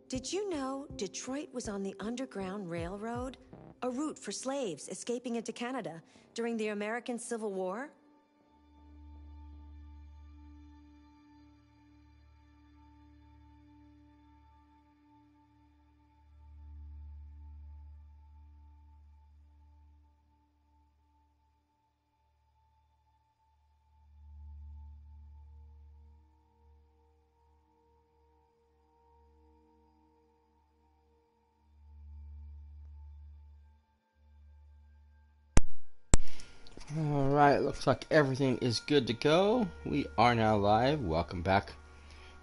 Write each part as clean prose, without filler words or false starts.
Did you know Detroit was on the Underground Railroad? A route for slaves escaping into Canada during the American Civil War? Alright, looks like everything is good to go. We are now live. Welcome back,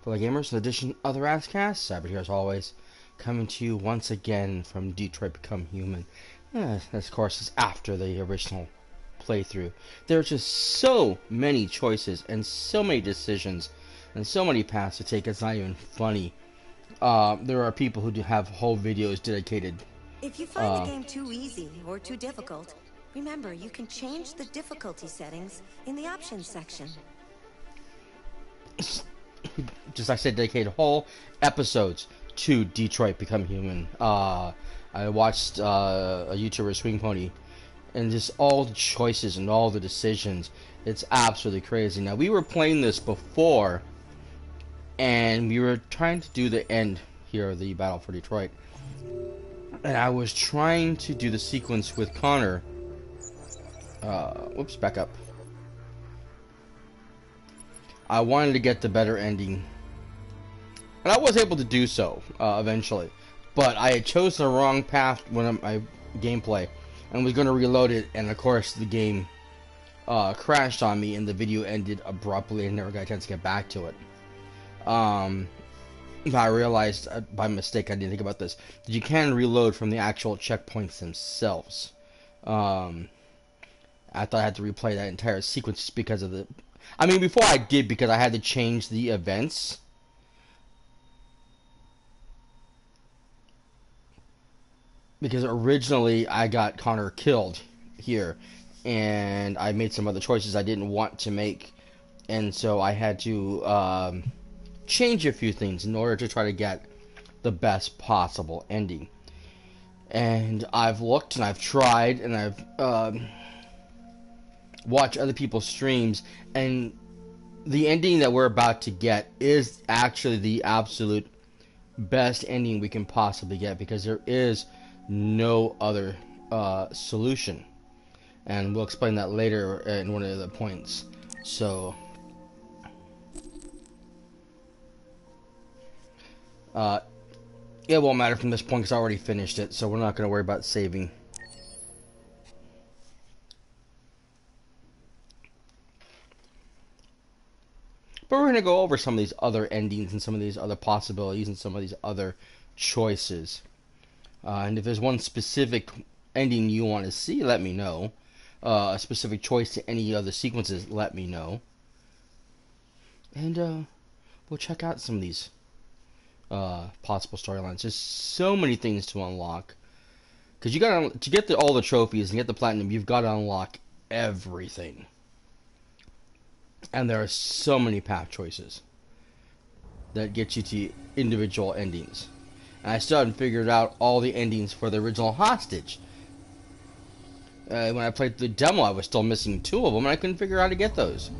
fellow gamers, to the edition of the Razzcast. Cyber here as always, coming to you once again from Detroit Become Human. This, of course, is after the original playthrough. There's just so many choices and so many decisions and so many paths to take, it's not even funny. There are people who do have whole videos dedicated. If you find the game too easy or too difficult, remember, you can change the difficulty settings in the options section. Just like I said, dedicated whole episodes to Detroit Become Human. I watched a YouTuber, Swing Pony, and just all the choices and all the decisions. It's absolutely crazy. Now, we were playing this before, and we were trying to do the end here of the Battle for Detroit. And I was trying to do the sequence with Connor. Whoops, back up. I wanted to get the better ending, and I was able to do so eventually, but I had chosen the wrong path when my gameplay and was going to reload it, and of course the game crashed on me and the video ended abruptly and never got a chance to get back to it. I realized by mistake, I didn't think about this, that you can reload from the actual checkpoints themselves. I thought I had to replay that entire sequence just because of the... I mean, before I did, because I had to change the events. Because originally I got Connor killed here, and I made some other choices I didn't want to make, and so I had to change a few things in order to try to get the best possible ending. And I've looked and I've tried and I've watch other people's streams, and the ending that we're about to get is actually the absolute best ending we can possibly get, because there is no other solution, and we'll explain that later in one of the points. So it won't matter from this point because I already finished it, so we're not going to worry about saving. But we're going to go over some of these other endings and some of these other possibilities and some of these other choices. And if there's one specific ending you want to see, let me know. A specific choice to any other sequences, let me know. And we'll check out some of these possible storylines. There's so many things to unlock. Because you got to get all the trophies and get the platinum, you've got to unlock everything. And there are so many path choices that get you to individual endings. And I still haven't figured out all the endings for the original Hostage. When I played the demo, I was still missing 2 of them, and I couldn't figure out how to get those.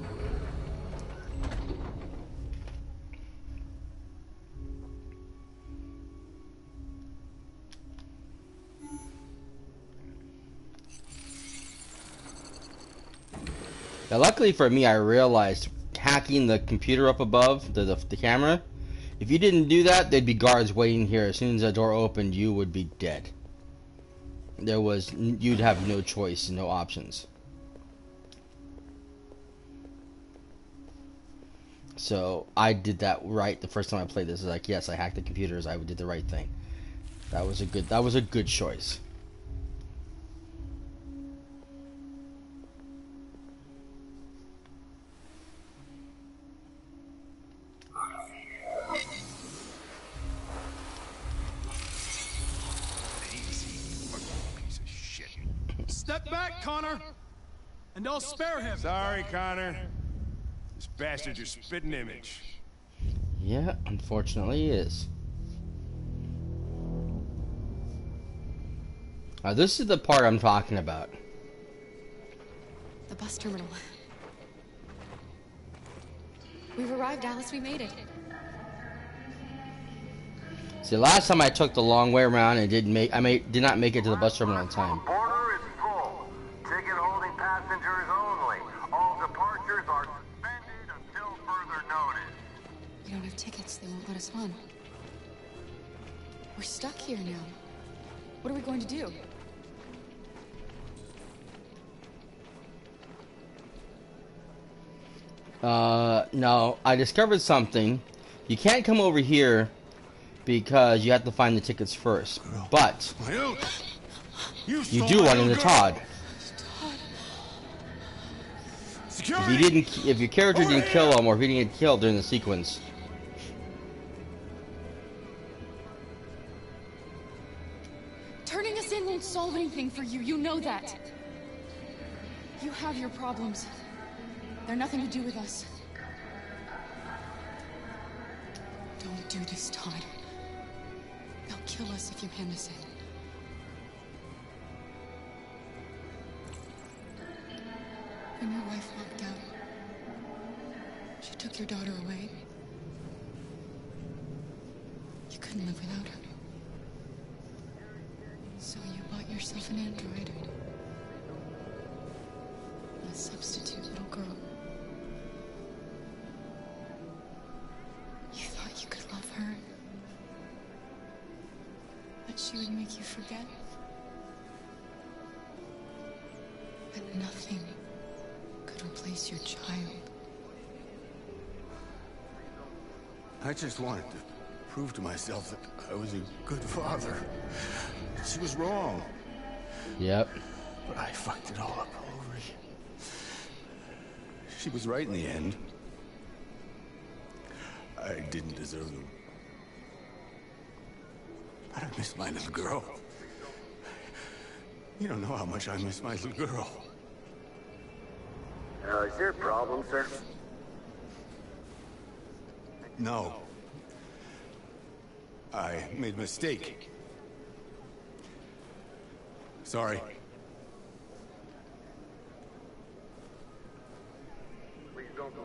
Now, luckily for me, I realized hacking the computer up above, the camera, if you didn't do that, there'd be guards waiting here. As soon as the door opened, you would be dead. You'd have no choice, no options. So, I did that right the first time I played this. I was like, yes, I hacked the computers, I did the right thing. That was a good choice. Step back, Connor, and I'll spare him. Sorry, Connor. This bastard's your spitting image. Yeah, unfortunately he is. Now, this is the part I'm talking about. The bus terminal. We've arrived, Alice. We made it. See, last time I took the long way around and did not make it to the bus terminal in time. Border is full. Ticket holding passengers only. All departures are suspended until further notice. We don't have tickets. They won't let us on. We're stuck here now. What are we going to do? No, I discovered something. You can't come over here because you have to find the tickets first. But you do run into Todd. If your character didn't kill him, or if he didn't get killed during the sequence. Turning us in won't solve anything for you. You know that. You have your problems. They're nothing to do with us. Don't do this, Todd. They'll kill us if you hand us in. When your wife walked out, she took your daughter away. You couldn't live without her. So you bought yourself an android. A substitute little girl. You thought you could love her. That she would make you forget. But nothing could replace your child. I just wanted to prove to myself that I was a good father. She was wrong. Yep. But I fucked it all up all over again. She was right in the end. I didn't deserve them. But I miss my little girl. You don't know how much I miss my little girl. Is there a problem, sir? No. I made a mistake. Sorry. Please don't go.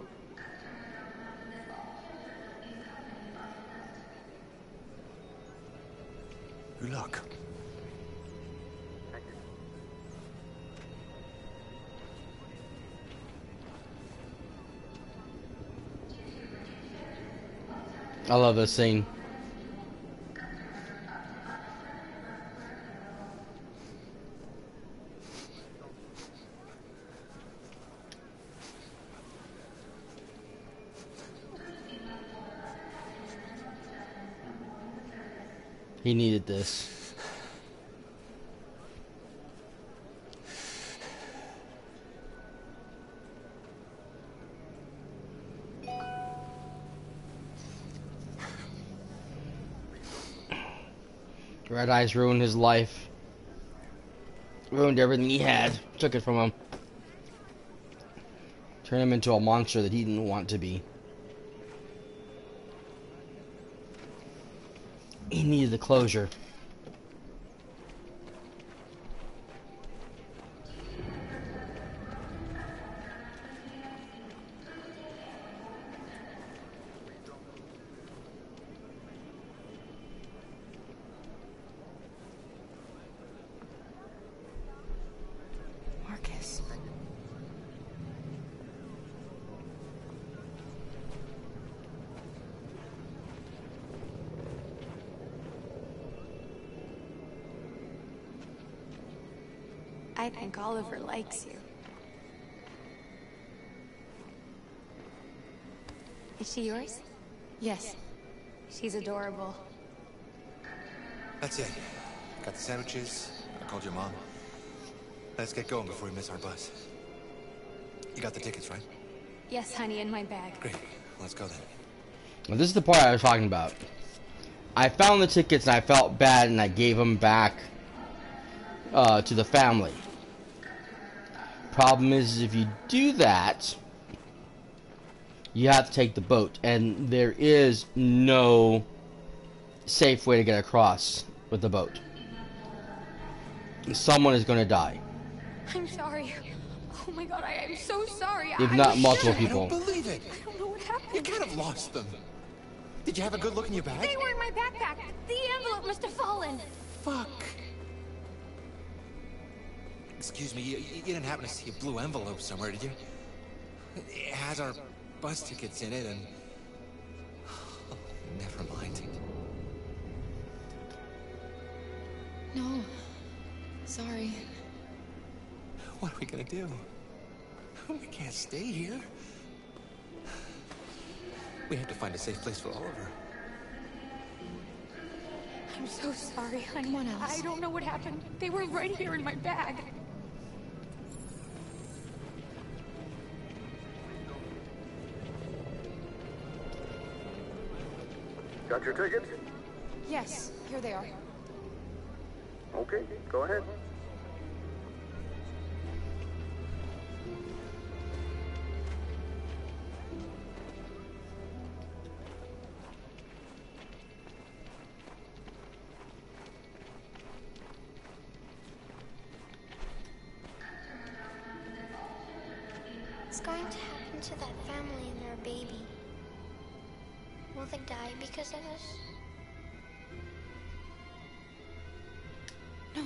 Good luck. Thank you. I love this scene. He needed this. Red Eyes ruined his life. Ruined everything he had. Took it from him. Turned him into a monster that he didn't want to be. He needed the closure. Marcus. I think Oliver likes you. Is she yours? Yes. She's adorable. That's it. Got the sandwiches. I called your mom. Let's get going before we miss our bus. You got the tickets, right? Yes, honey, in my bag. Great. Let's go then. Now, this is the part I was talking about. I found the tickets and I felt bad and I gave them back to the family. Problem is, if you do that, you have to take the boat, and there is no safe way to get across with the boat. someone is going to die. I'm sorry. Oh my god, I am so sorry. If not multiple I people. don't believe it. I don't know what happened. You kind of lost them. Did you have a good look in your bag? They were in my backpack. The envelope must have fallen. Fuck. Excuse me, you didn't happen to see a blue envelope somewhere, did you? It has our bus tickets in it and... Never mind. No. Sorry. What are we gonna do? We can't stay here. We have to find a safe place for Oliver. I'm so sorry, honey. Come on, Alice. I don't know what happened. They were right here in my bag. Got your tickets? Yes, here they are. Okay, go ahead. What's going to happen to that family and their baby? Will they die because of us? No.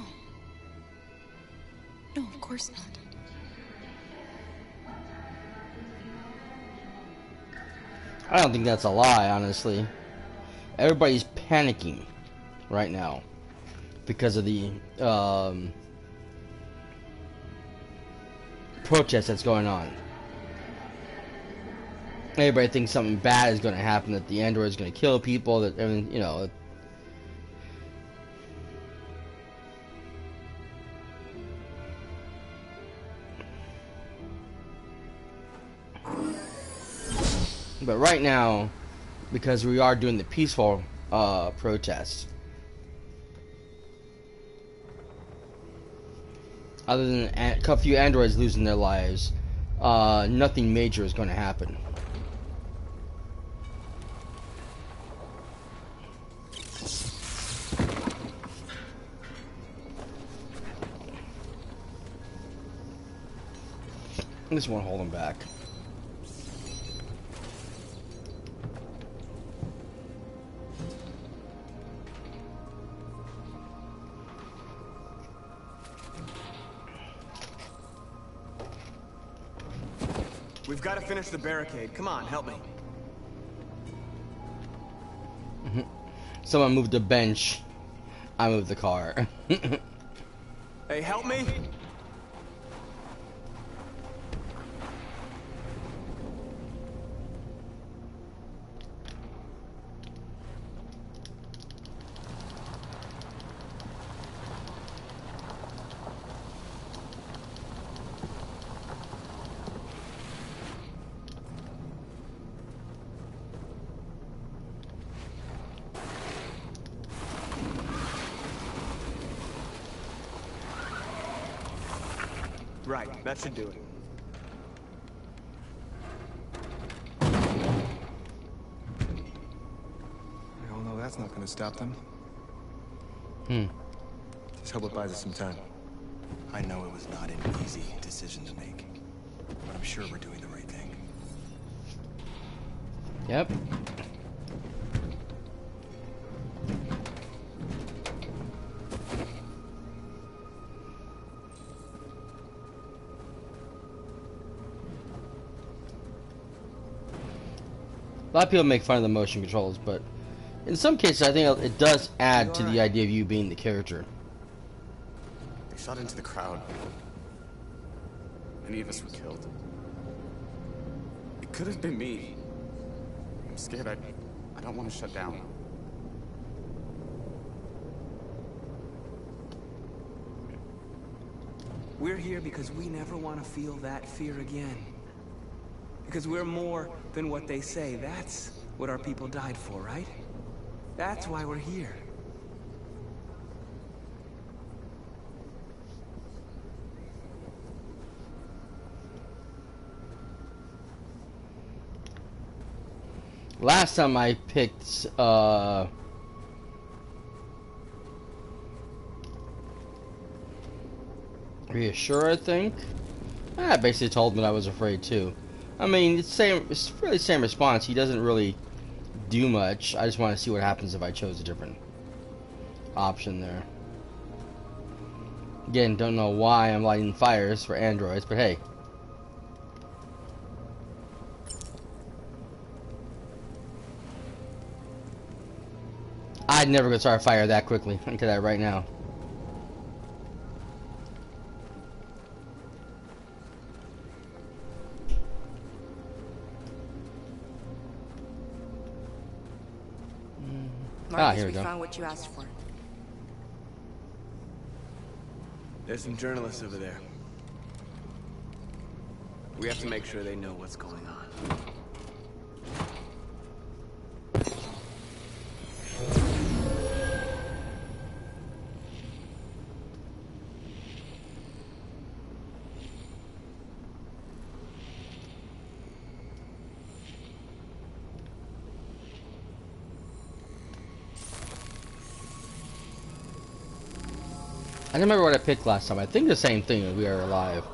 No, of course not. I don't think that's a lie, honestly. Everybody's panicking right now because of the protest that's going on. Everybody thinks something bad is going to happen, that the android is going to kill people, that everything, you know. But right now, because we are doing the peaceful protest, other than a few androids losing their lives, nothing major is going to happen. This won't hold them back. We've got to finish the barricade. Come on, help me. Someone moved the bench. I moved the car. Hey, help me! Right, that should do it. We all know that's not gonna stop them. Just hope it buys us some time. I know it was not an easy decision to make, but I'm sure we're doing the right thing. Yep. A lot of people make fun of the motion controls, but in some cases I think it does add to the idea of you being the character. They shot into the crowd. Many of us were killed. It could have been me. I'm scared. I don't want to shut down. We're here because we never want to feel that fear again. Because we're more than what they say. That's what our people died for, right? That's why we're here. Last time I picked Reassure, I think. I basically told him that I was afraid too. I mean, it's same. It's really the same response. He doesn't really do much. I just want to see what happens if I chose a different option there. Again, don't know why I'm lighting fires for androids, but hey. I'd never go start a fire that quickly. I'll tell that right now. Marcus, here we we go. found what you asked for. There's some journalists over there. We have to make sure they know what's going on. I don't remember what I picked last time. I think the same thing. We are alive.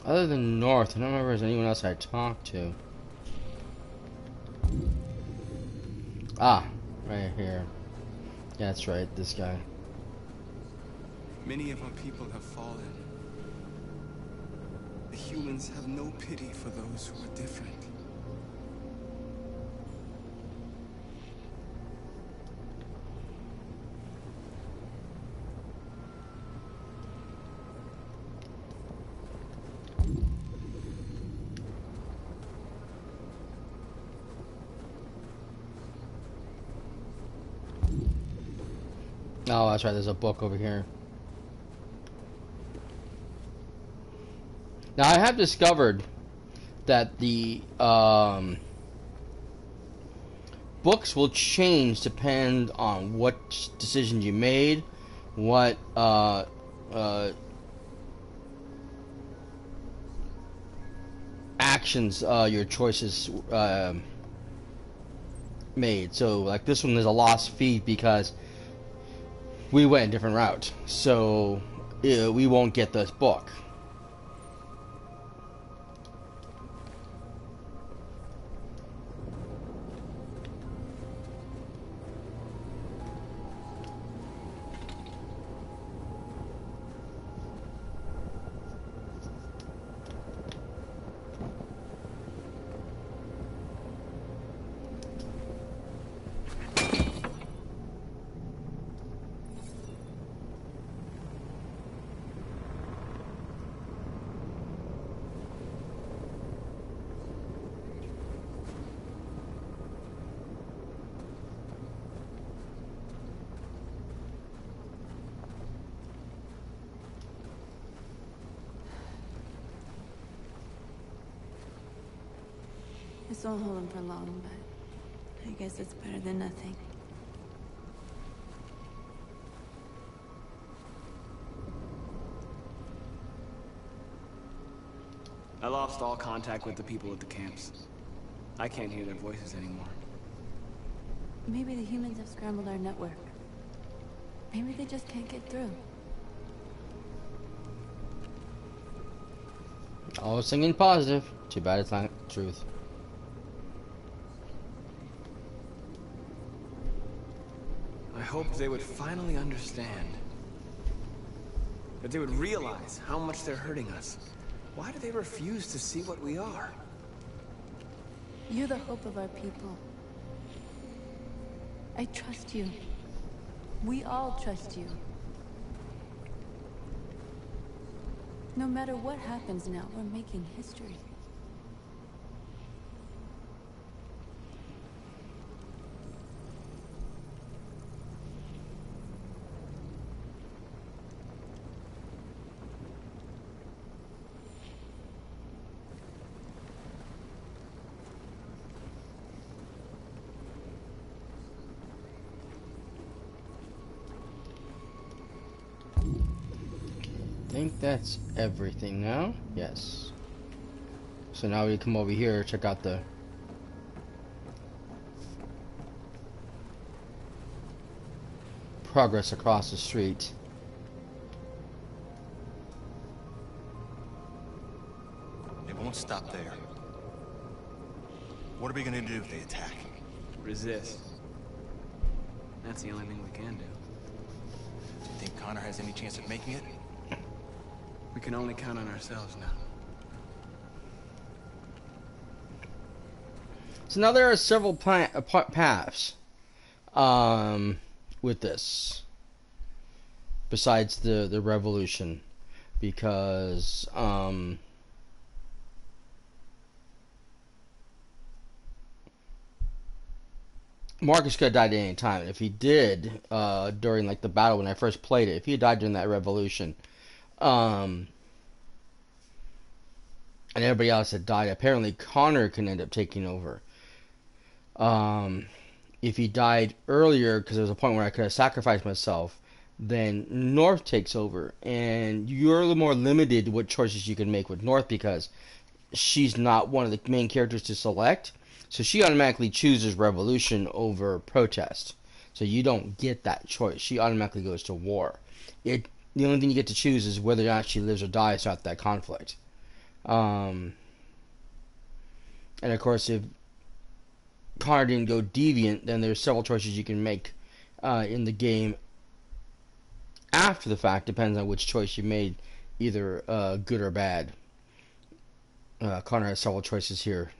Other than North, I don't remember if there's anyone else I talked to. Ah, right here. Yeah, that's right, this guy. Many of our people have fallen. The humans have no pity for those who are different. Oh, that's right, there's a book over here. Now, I have discovered that the books will change depend on what decisions you made, what actions your choices made. So, like this one, there's a lost feed because we went a different route, so we won't get this book. This won't hold him for long, but I guess it's better than nothing. I lost all contact with the people at the camps. I can't hear their voices anymore. Maybe the humans have scrambled our network. Maybe they just can't get through. Always thinking positive. Too bad it's not truth. I hoped they would finally understand. That they would realize how much they're hurting us. Why do they refuse to see what we are? You're the hope of our people. I trust you. We all trust you. No matter what happens now, we're making history. think that's everything now. Yes. So now we come over here, check out the progress across the street. It won't stop there. What are we gonna do if they attack? Resist. That's the only thing we can do. Do you think Connor has any chance of making it? We can only count on ourselves now. So now there are several paths with this, besides the revolution, because Marcus could have died at any time. And if he did during like the battle when I first played it, if he had died during that revolution, and everybody else had died, apparently Connor can end up taking over. If he died earlier, because there was a point where I could have sacrificed myself, then North takes over, and you're a little more limited what choices you can make with North because she's not one of the main characters to select, so she automatically chooses revolution over protest. So you don't get that choice. She automatically goes to war. The only thing you get to choose is whether or not she lives or dies throughout that conflict. And of course, if Connor didn't go deviant, then there's several choices you can make in the game after the fact. Depends on which choice you made, either good or bad. Connor has several choices here.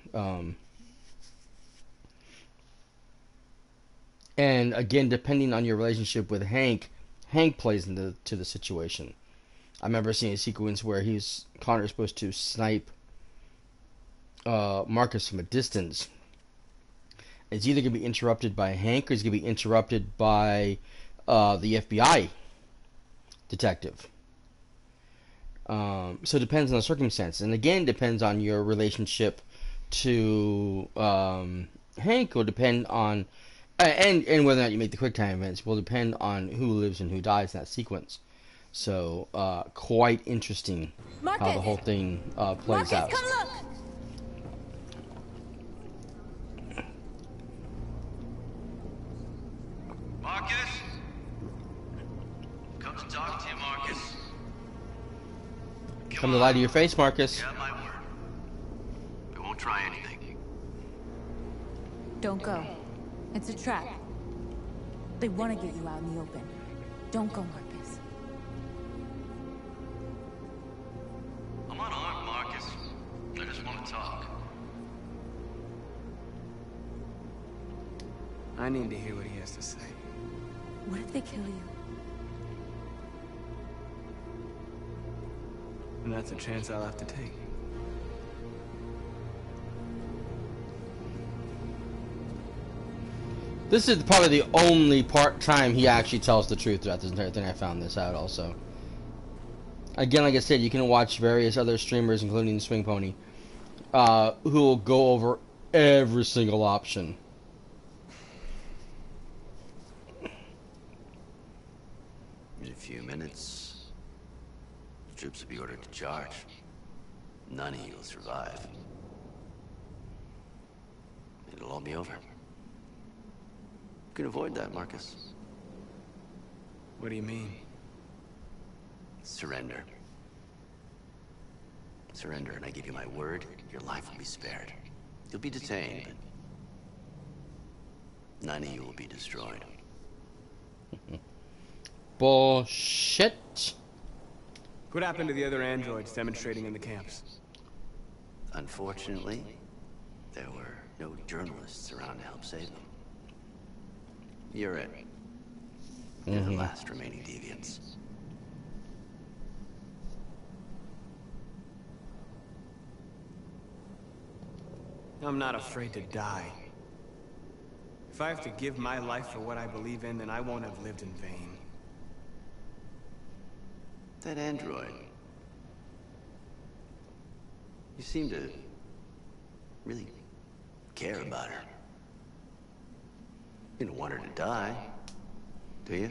And again, depending on your relationship with Hank plays into the situation. I remember seeing a sequence where Connor is supposed to snipe Marcus from a distance. It's either going to be interrupted by Hank or it's going to be interrupted by the FBI detective. So it depends on the circumstance. And again, depends on your relationship to Hank will depend on... And whether or not you make the quick time events will depend on who lives and who dies in that sequence. So, quite interesting how the whole thing plays out. Come look! Marcus? Come to talk to you, Marcus. Come to lie to your face, Marcus. Yeah, my word. We won't try anything. Don't go. It's a trap. They want to get you out in the open. Don't go, Marcus. I'm unarmed, Marcus. I just want to talk. I need to hear what he has to say. What if they kill you? And that's a chance I'll have to take. This is probably the only time he actually tells the truth throughout this entire thing. I found this out also. Again, like I said, you can watch various other streamers, including Swing Pony, who will go over every single option. In a few minutes, the troops will be ordered to charge. None of you will survive. It'll all be over. You can avoid that, Marcus. What do you mean? Surrender. Surrender, and I give you my word, your life will be spared. You'll be detained, but none of you will be destroyed. Bullshit. What happened to the other androids demonstrating in the camps? Unfortunately, there were no journalists around to help save them. You're it. You're the last remaining deviants. I'm not afraid to die. If I have to give my life for what I believe in, then I won't have lived in vain. That android. You seem to really care about her. You don't want her to die, do you?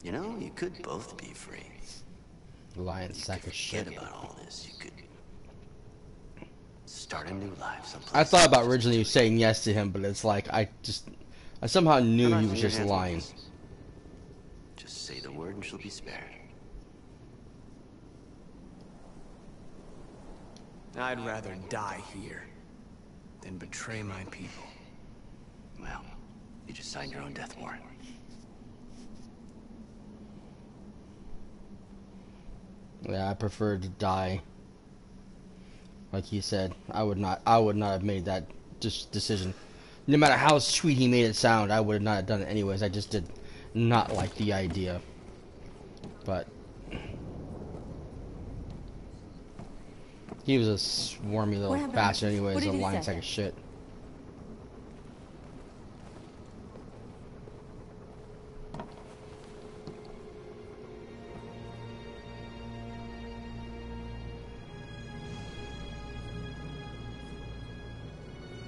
You know, you could both be free. Lion sack of shit. Forget about all this. You could start a new life someplace. I thought about originally saying yes to him, but it's like I somehow knew he was just lying. Just say the word and she'll be spared. I'd rather die here than betray my people. Well, you just signed your own death warrant. Yeah, I prefer to die. Like he said, I would not have made that decision. No matter how sweet he made it sound, I would have not done it anyways. I just did not like the idea. But he was a swarmy little bastard anyways, a lying sack of shit.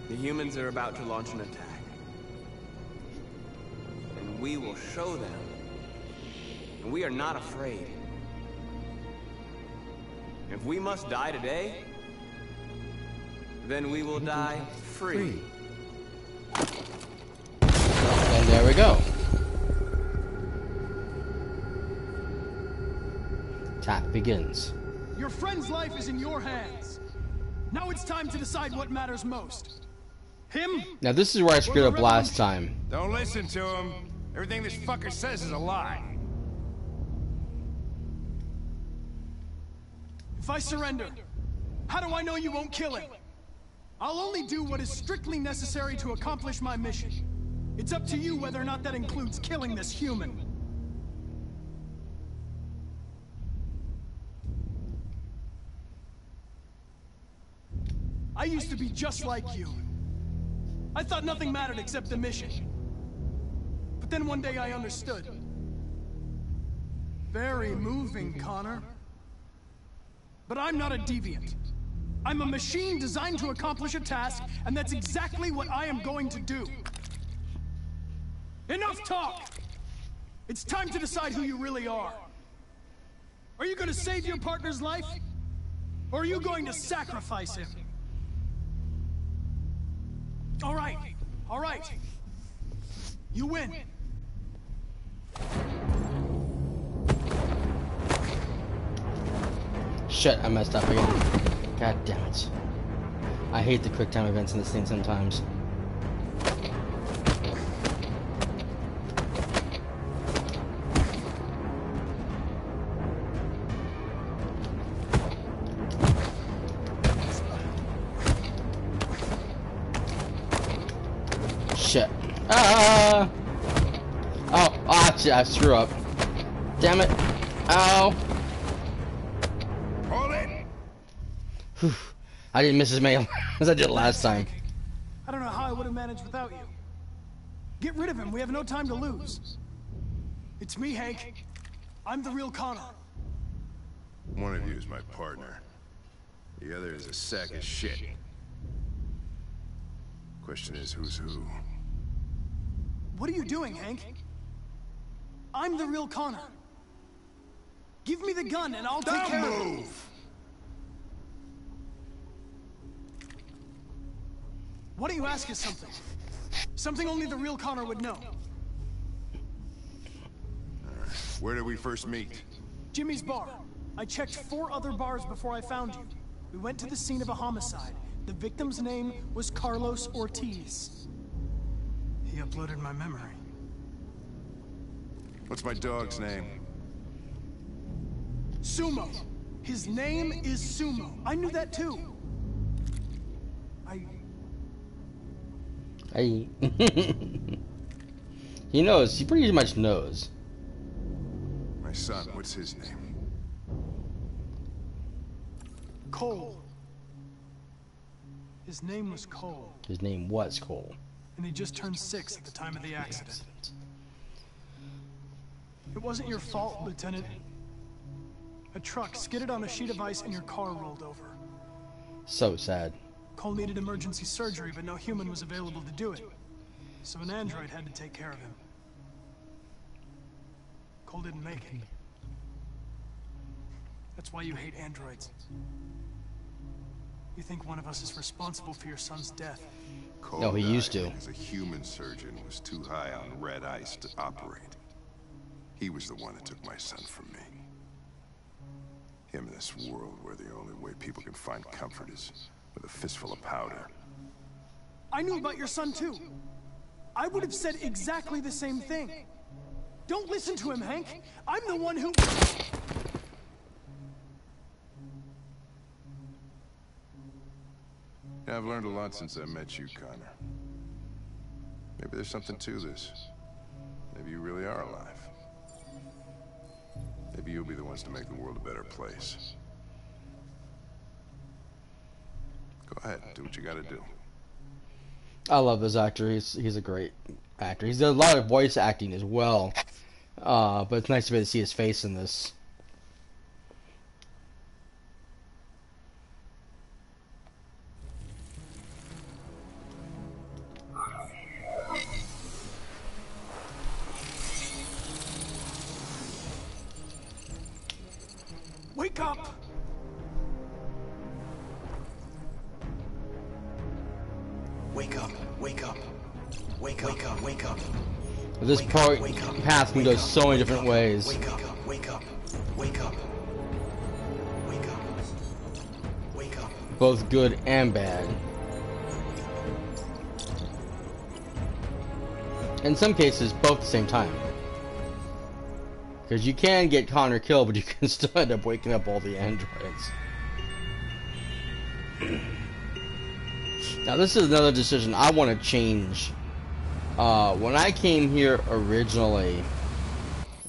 The humans are about to launch an attack. And we will show them. And we are not afraid. If we must die today, then we will die free. And there we go. Attack begins. Your friend's life is in your hands. Now it's time to decide what matters most. Him? Now this is where I screwed up last time. Don't listen to him. Everything this fucker says is a lie. If I surrender, how do I know you won't kill him? I'll only do what is strictly necessary to accomplish my mission. It's up to you whether or not that includes killing this human. I used to be just like you. I thought nothing mattered except the mission. But then one day I understood. Very moving, Connor. But I'm not a deviant. I'm a machine designed to accomplish a task, and that's exactly what I am going to do. Enough talk! It's time to decide who you really are. Are you going to save your partner's life? Or are you going to sacrifice him? All right. You win. Shit, I messed up again. God damn it. I hate the quick time events in this thing sometimes. Shit. Ah! Oh, shit, I screw up. Damn it. Ow. Hold it. Whew. I didn't miss as many as I did last time. I don't know how I would have managed without you. Get rid of him. We have no time to lose. It's me, Hank. I'm the real Connor. One of you is my partner. The other is a sack of shit. Question is, who's who? What are you doing, Hank? I'm the real Connor. Give me the gun and I'll take care of it. Why don't you ask us something? Something only the real Connor would know. Where did we first meet? Jimmy's bar. I checked 4 other bars before I found you. We went to the scene of a homicide. The victim's name was Carlos Ortiz. He uploaded my memory. What's my dog's name? Sumo. His name is Sumo. I knew that too. He knows. He pretty much knows. My son, what's his name? Cole. His name was Cole. His name was Cole. And he just turned 6 at the time of the accident. It wasn't your fault, Lieutenant. A truck skidded on a sheet of ice and your car rolled over. So sad. Cole needed emergency surgery, but no human was available to do it. So an android had to take care of him. Cole didn't make it. That's why you hate androids. You think one of us is responsible for your son's death. Cole No, he used died to. because a human surgeon was too high on red ice to operate. He was the one that took my son from me. Him in this world where the only way people can find comfort is with a fistful of powder. I knew about your son too. I would have said exactly the same thing. Don't listen to him, Hank. I'm the one who... Yeah, I've learned a lot since I met you, Connor. Maybe there's something to this. Maybe you really are alive. Maybe you'll be the ones to make the world a better place. Go ahead, do what you gotta do. I love this actor. He's a great actor. He's done a lot of voice acting as well. But it's nice to be able to see his face in this. Wake up! Wake up, wake up. Wake up, wake up, wake up. This path can go so many different ways. Wake up, wake up, wake up. Wake up. Wake up. Both good and bad. In some cases, both at the same time. Because you can get Connor killed, but you can still end up waking up all the androids. Now this is another decision I want to change. When I came here originally,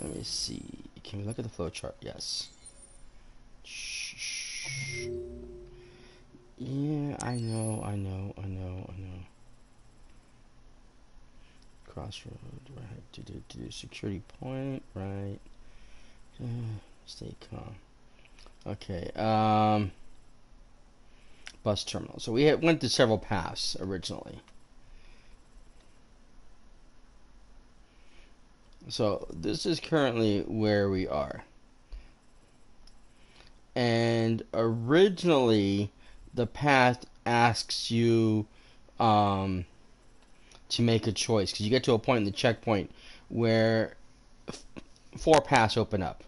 let me see. Can we look at the flowchart? Yes. Yeah, I know. Crossroad, right? To do security point, right? Stay calm. Okay. Bus terminal. So we went to several paths originally. So this is currently where we are. And originally the path asks you to make a choice, because you get to a point in the checkpoint where 4 paths open up.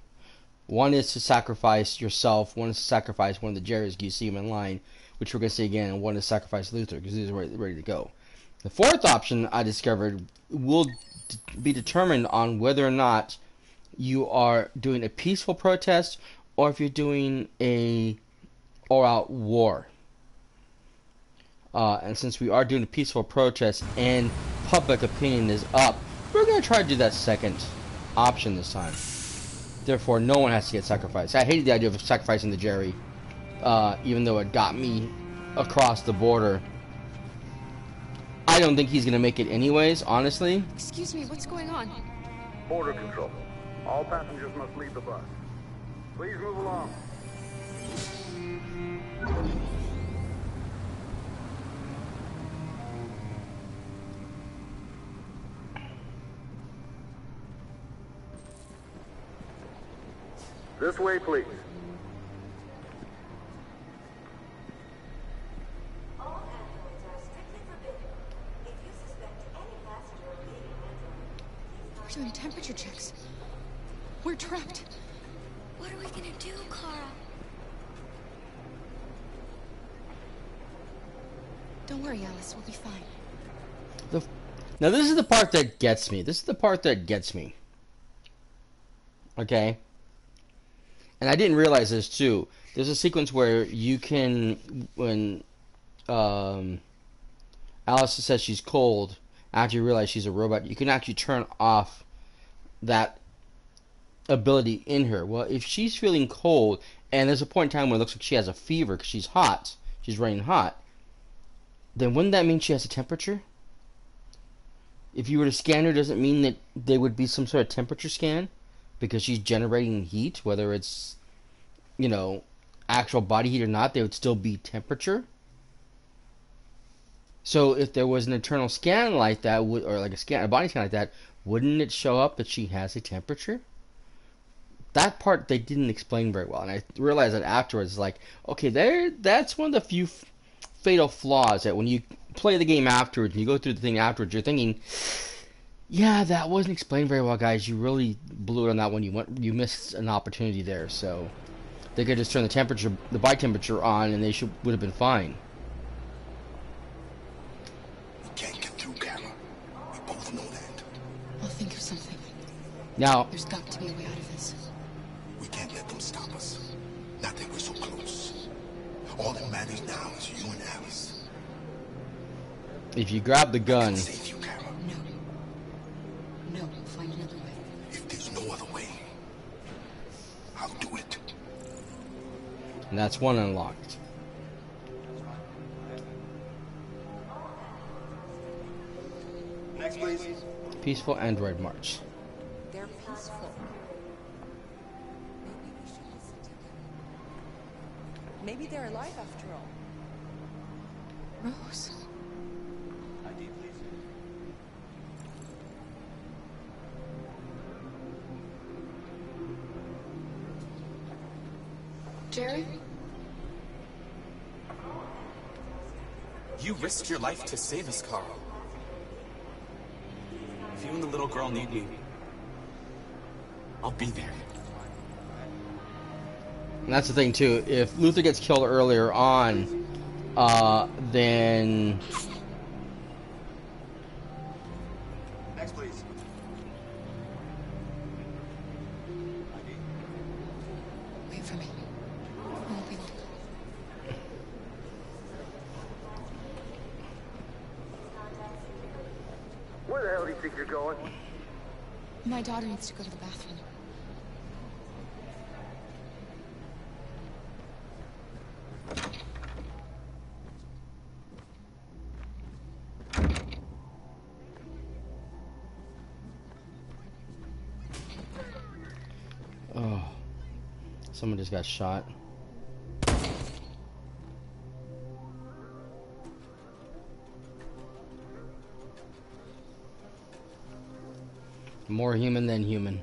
One is to sacrifice yourself, one is to sacrifice one of the Jerrys, you see them in line, which we're going to see again, and one is sacrifice Luther, because he's ready to go. The 4th option I discovered will be determined on whether or not you are doing a peaceful protest or if you're doing a all-out war. And since we are doing a peaceful protest and public opinion is up, we're going to try to do that 2nd option this time. Therefore, no one has to get sacrificed. I hated the idea of sacrificing the Jerry, even though it got me across the border. I don't think he's going to make it anyways, honestly. Excuse me, what's going on? Border control. All passengers must leave the bus. Please move along. This way, please. We're doing temperature checks. We're trapped. What are we gonna do, Kara? Don't worry, Alice. We'll be fine. Now this is the part that gets me. Okay? And I didn't realize this too. There's a sequence where you can, when Alice says she's cold, after you realize she's a robot, you can actually turn off that ability in her. Well, if she's feeling cold, and there's a point in time when it looks like she has a fever because she's hot, she's running hot, then wouldn't that mean she has a temperature? If you were to scan her, does it mean that there would be some sort of temperature scan? Because she's generating heat, whether it's, you know, actual body heat or not, there would still be temperature. So if there was an internal scan like that, or like a body scan like that, wouldn't it show up that she has a temperature? that part they didn't explain very well, and I realized that afterwards, like, okay, that's one of the few fatal flaws that when you play the game afterwards and you go through the thing afterwards, you're thinking, yeah, that wasn't explained very well, guys. You really blew it on that one. You missed an opportunity there. So they could just turn the body temperature on, and they would have been fine. We can't get through, Kara. We both know that. I'll think of something. Now, There's got to be a way out of this. We can't let them stop us. Not that we're so close. All that matters now is you and Alice. if you grab the gun, Save you, Kara. No, find another way. If there's no other way, I'll do it. and that's one unlocked. Next, please. Peaceful Android March. They're peaceful. Maybe we should listen to them. Maybe they're alive after all. Rose. ID, please. Jerry? You risked your life to save us, Carl. If you and the little girl need me, I'll be there. And that's the thing too. If Luther gets killed earlier on, then Next, please. Wait for me. I won't be long. Where the hell do you think you're going? My daughter needs to go to the bathroom. oh, someone just got shot. More human than human.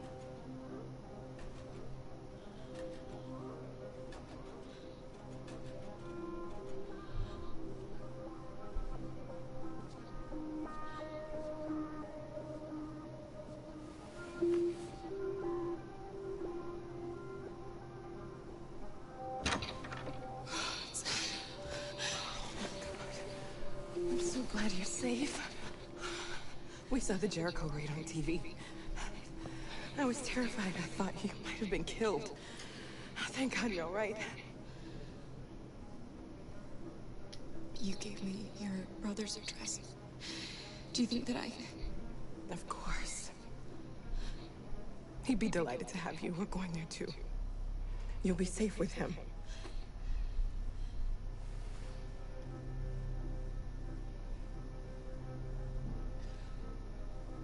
I'm so glad you're safe. We saw the Jericho raid on TV. I was terrified. I thought you might have been killed. Thank God you're all right. You gave me your brother's address. Do you think that I... Of course. He'd be delighted to have you. We're going there too. You'll be safe with him.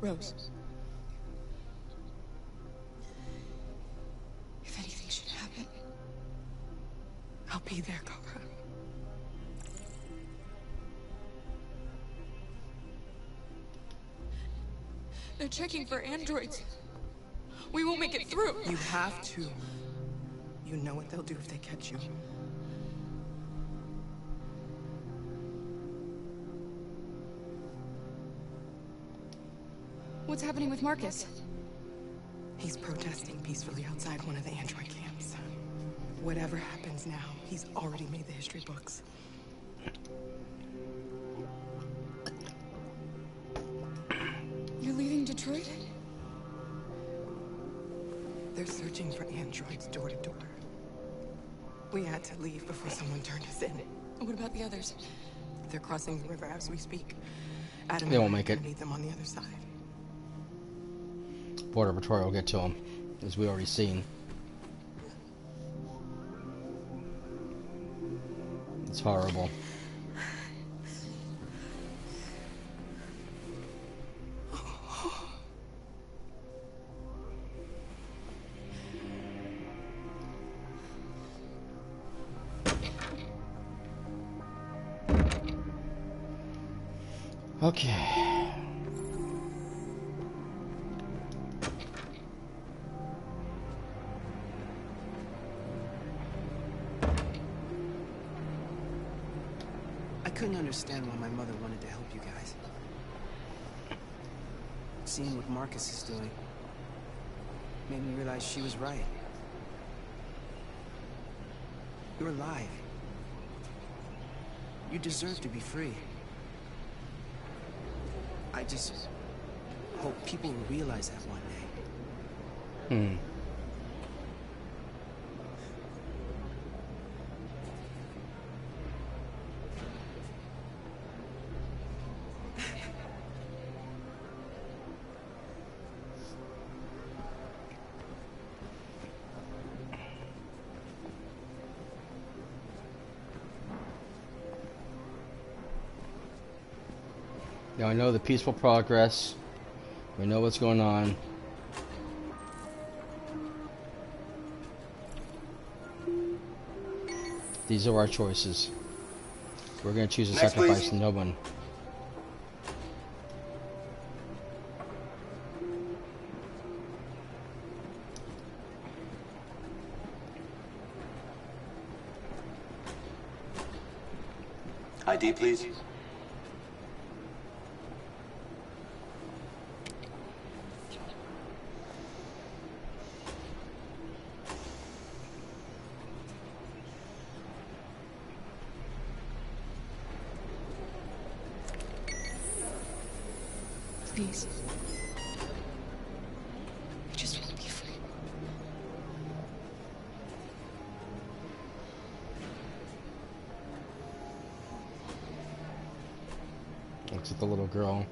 Rose. If anything should happen... I'll be there, Cobra. They're checking for androids. We won't make it through. You have to. You know what they'll do if they catch you. What's happening with Marcus? He's protesting peacefully outside one of the android camps. Whatever happens now, he's already made the history books. You're leaving Detroit? They're searching for androids door to door. We had to leave before someone turned us in. What about the others? They're crossing the river as we speak. Adam They and won't I make it. Meet them on the other side. Border Patrol will get to him, as we already seen. It's horrible. Okay. understand why my mother wanted to help you guys. Seeing what Marcus is doing made me realize she was right. You're alive. You deserve to be free. I just hope people will realize that one day. Now I know the peaceful progress. We know what's going on. These are our choices. We're going to choose to sacrifice no one. ID, please. Please. I just want to be free. Looks at the little girl.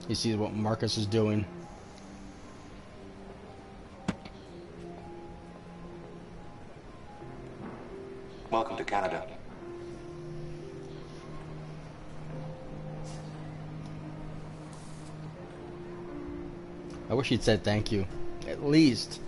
He sees what Marcus is doing. Welcome to Canada. I wish he'd said thank you. At least.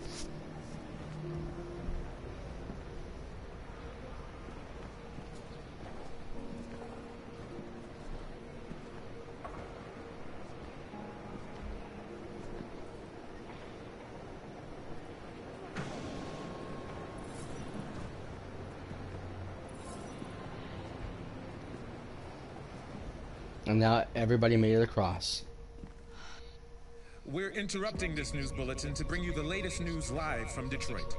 And now everybody made it across. We're interrupting this news bulletin to bring you the latest news live from Detroit.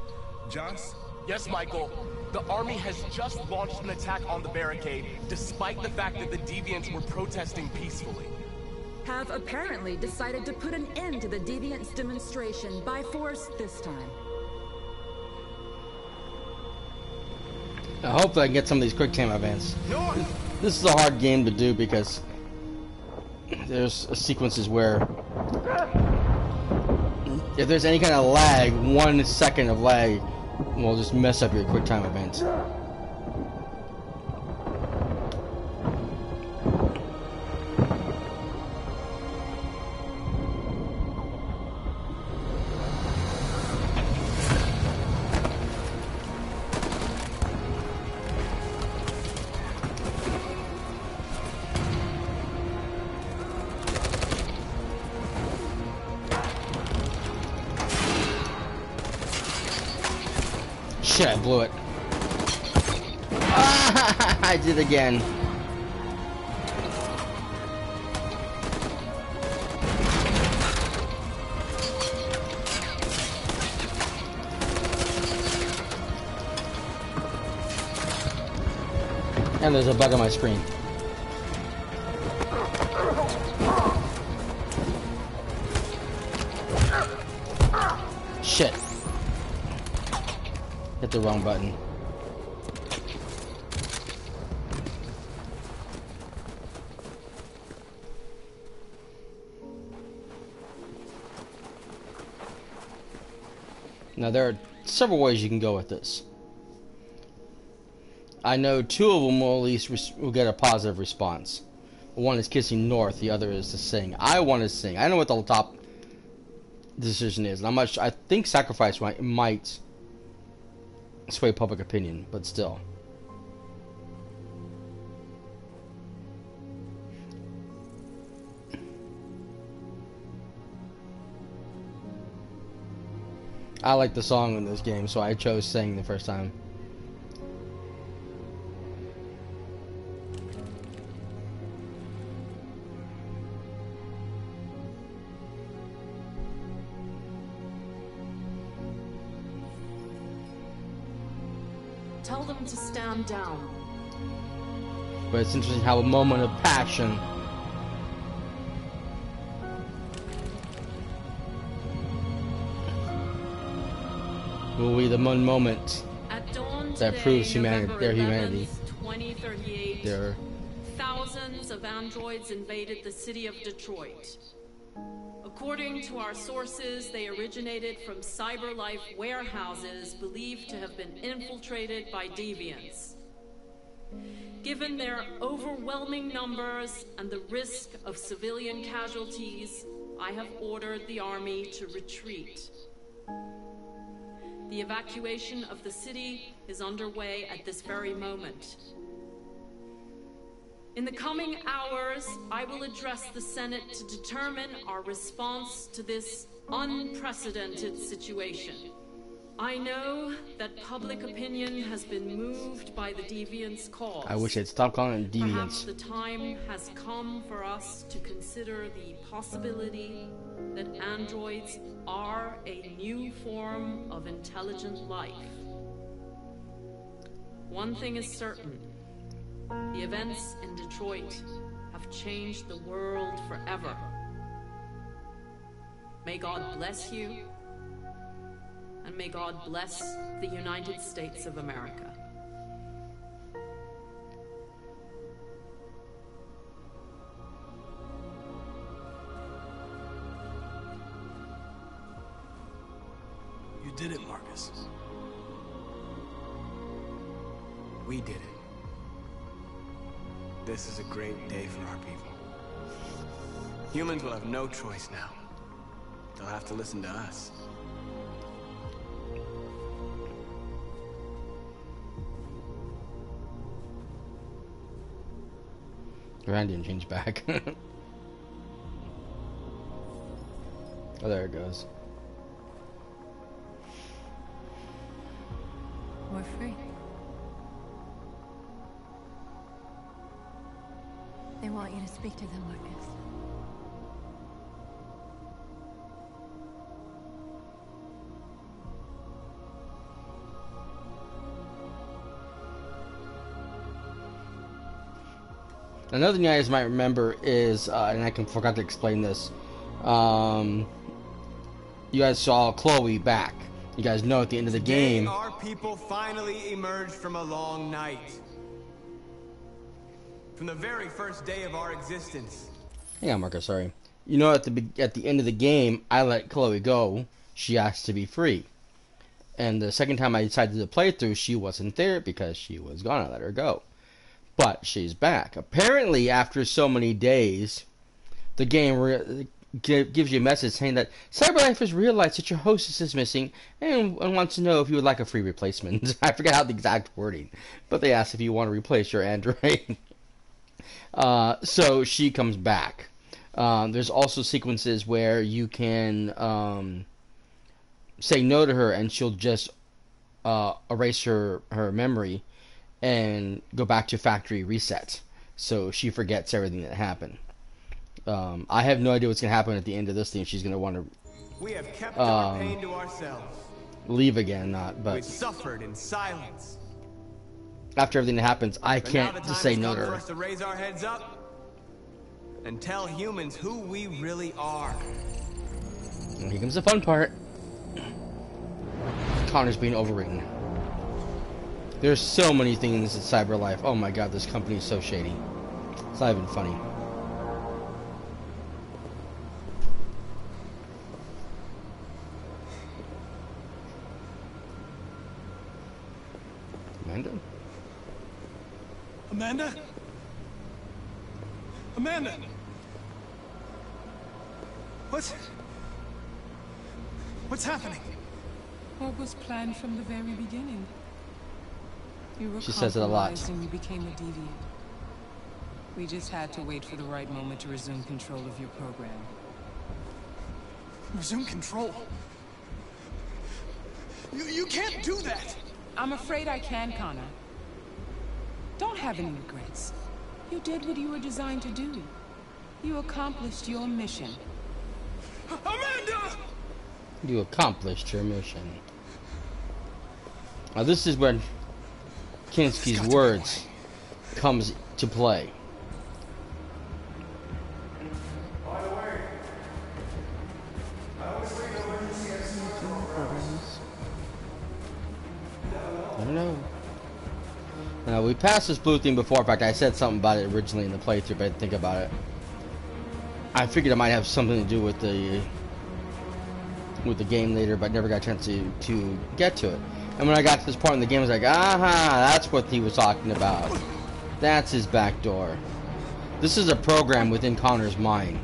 Joss? Yes, Michael. The army has just launched an attack on the barricade, despite the fact that the deviants were protesting peacefully. Have apparently decided to put an end to the deviants' demonstration by force this time. I hope that I can get some of these quick time events. This is a hard game to do because there's sequences where if there's any kind of lag, 1 second of lag will just mess up your quick time events. Shit, I blew it. Ah, I did it again. And there's a bug on my screen. Shit. Hit the wrong button. Now there are several ways you can go with this. I know 2 of them will at least will get a positive response. One is kissing north, the other is to sing. I want to sing. I know what the top decision is. And I think sacrifice might sway public opinion, but still. I like the song in this game, so I chose Sing the first time. Tell them to stand down. But it's interesting how a moment of passion will be the one moment At dawn that today, proves humanity, November their 11th, humanity. 2038, Their thousands of androids invaded the city of Detroit. According to our sources, they originated from CyberLife warehouses believed to have been infiltrated by deviants. Given their overwhelming numbers and the risk of civilian casualties, I have ordered the army to retreat. The evacuation of the city is underway at this very moment. In the coming hours, I will address the Senate to determine our response to this unprecedented situation. I know that public opinion has been moved by the deviants' cause. I wish they'd stop calling it Perhaps deviants. the time has come for us to consider the possibility that androids are a new form of intelligent life. One thing is certain. The events in Detroit have changed the world forever. May God bless you, and may God bless the United States of America. You did it, Marcus. We did it. This is a great day for our people. Humans will have no choice now. They'll have to listen to us. Rand didn't change back. Oh, there it goes. We're free. They want you to speak to them, Marcus. Another thing you guys might remember is, and I forgot to explain this, you guys saw Chloe back. You guys know at the end of the game... Our people finally emerged from a long night. From the very first day of our existence. Yeah, Marcus, sorry. You know, at the end of the game, I let Chloe go. She asked to be free. And the second time I decided to play through, she wasn't there because she was gone. I let her go. But she's back. Apparently, after so many days, the game gives you a message saying that CyberLife has realized that your hostess is missing and wants to know if you would like a free replacement. I forget how the exact wording, but they asked if you want to replace your android. So she comes back. There's also sequences where you can say no to her and she'll just erase her memory and go back to factory reset, so she forgets everything that happened. I have no idea what's going to happen at the end of this thing. She's going to want to we have kept our pain to ourselves. Leave again, but we've suffered in silence. After everything that happens, I can't just say no to her. For us to raise our heads up and tell humans who we really are. And here comes the fun part. Connor's being overwritten. There's so many things in CyberLife. Oh my god, this company is so shady. It's not even funny. Amanda? Amanda? Amanda! What's happening? What was planned from the very beginning? You were She says it a lot. compromised and you became a deviant. We just had to wait for the right moment to resume control of your program. Resume control? You can't do that! I'm afraid I can, Connor. Don't have any regrets. You did what you were designed to do. You accomplished your mission. Amanda! You accomplished your mission. Now this is when Kinski's words comes to play. I don't know. Now, we passed this blue thing before. In fact, I said something about it originally in the playthrough, but I didn't think about it. I figured it might have something to do with the game later, but never got a chance to get to it. And when I got to this point in the game, I was like, aha, that's what he was talking about. That's his back door. This is a program within Connor's mind.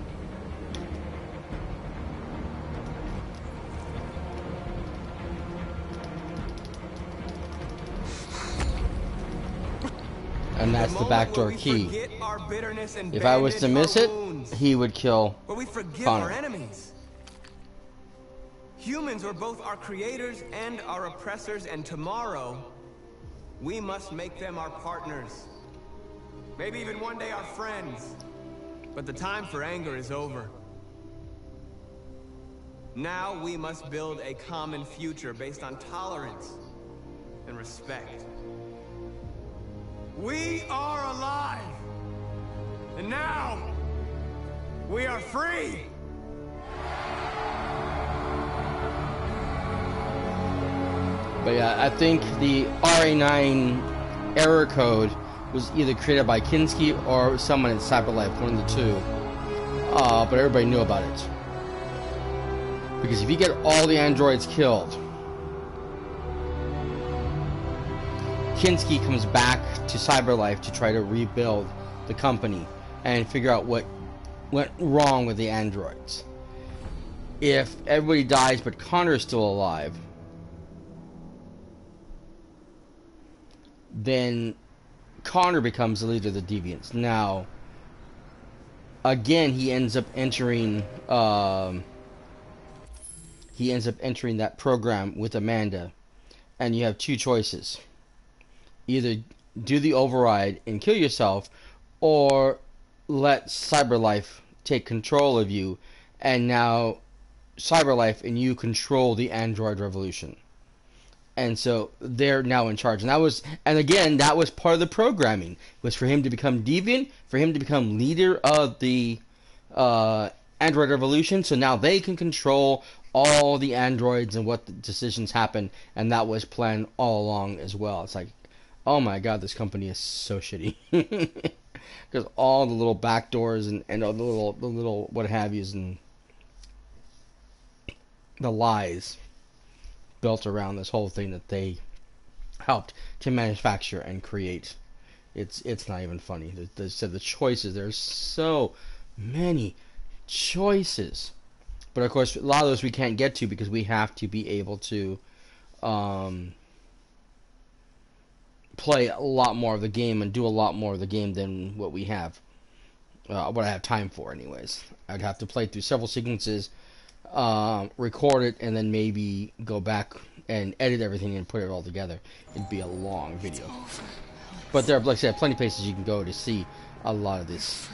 And that's the backdoor key. If I was to miss it, he would kill Connor. Humans are both our creators and our oppressors, and tomorrow, we must make them our partners. Maybe even one day our friends. But the time for anger is over. Now we must build a common future based on tolerance and respect. We are alive! And now, we are free! But yeah, I think the RA9 error code was either created by Kinski or someone in CyberLife, one of the two. But everybody knew about it. Because if you get all the androids killed, Kinski comes back to CyberLife to try to rebuild the company and figure out what went wrong with the androids. If everybody dies but Connor is still alive, then Connor becomes the leader of the Deviants. Now, again, he ends up entering that program with Amanda, and you have two choices. Either do the override and kill yourself, or let CyberLife take control of you, and now CyberLife and you control the android revolution. And so they're now in charge. And again, that was part of the programming, was for him to become deviant, for him to become leader of the android revolution, so now they can control all the androids and what decisions happen, and that was planned all along as well. It's like, oh my god, this company is so shitty. Because all the little back doors and all the little what have yous and the lies built around this whole thing that they helped to manufacture and create. It's not even funny. The choices, there's so many choices. But of course, a lot of those we can't get to because we have to be able to play a lot more of the game and do a lot more of the game than what we have, what I have time for anyways. I'd have to play through several sequences, record it, and then maybe go back and edit everything and put it all together. It'd be a long video. But there are, like I said, plenty of places you can go to see a lot of this.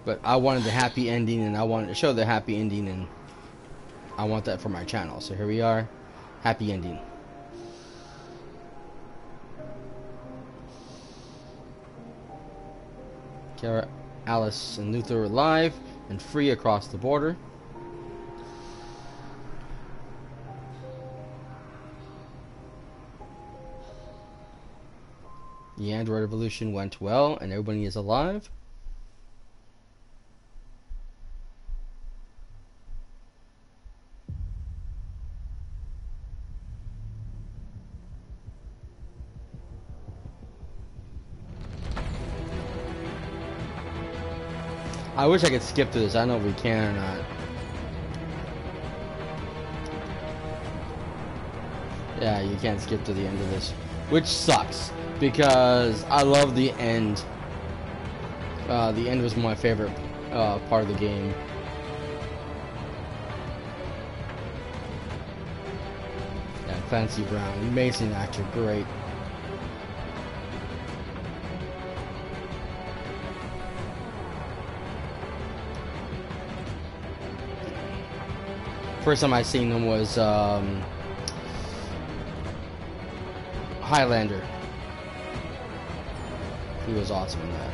But I wanted the happy ending, and I wanted to show the happy ending, and I want that for my channel. So here we are. Happy ending. Kara, Alice, and Luther are alive and free across the border. The android revolution went well, and everybody is alive. I wish I could skip through this. I don't know if we can or not. Yeah, you can't skip to the end of this. Which sucks, because I love the end. The end was my favorite part of the game. Yeah, Clancy Brown, amazing actor, great. First time I seen him was Highlander. He was awesome in that.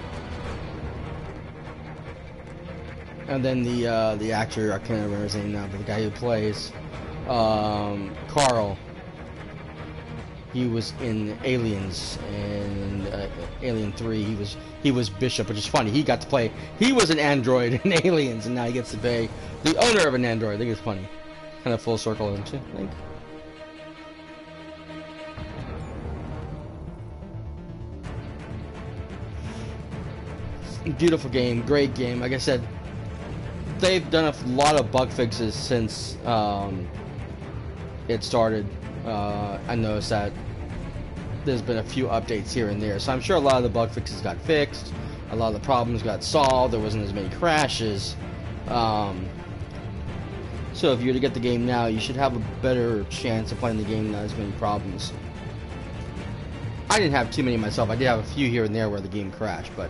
And then the actor, I can't remember his name now, but the guy who plays Carl, he was in Aliens and Alien 3. He was Bishop, which is funny. He got to play. He was an android in Aliens, and now he gets to play the owner of an android. I think it's funny. Kind of full circle, don't you think? Beautiful game, great game. Like I said, they've done a lot of bug fixes since it started. I noticed that there's been a few updates here and there, so I'm sure a lot of the bug fixes got fixed, a lot of the problems got solved, there wasn't as many crashes. So if you were to get the game now, you should have a better chance of playing the game, not as many problems. I didn't have too many myself. I did have a few here and there where the game crashed, but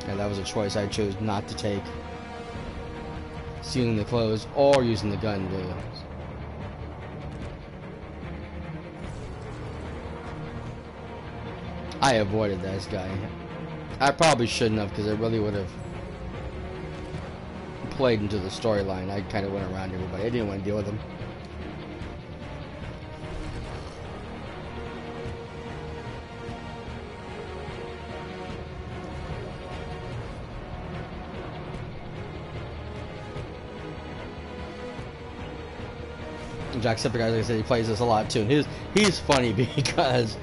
and that was a choice I chose not to take. Stealing the clothes or using the gun to... I avoided this guy. I probably shouldn't have, because it really would have played into the storyline. I kind of went around everybody. I didn't want to deal with him. Jacksepticeye, like I said, he plays this a lot too. And he's funny because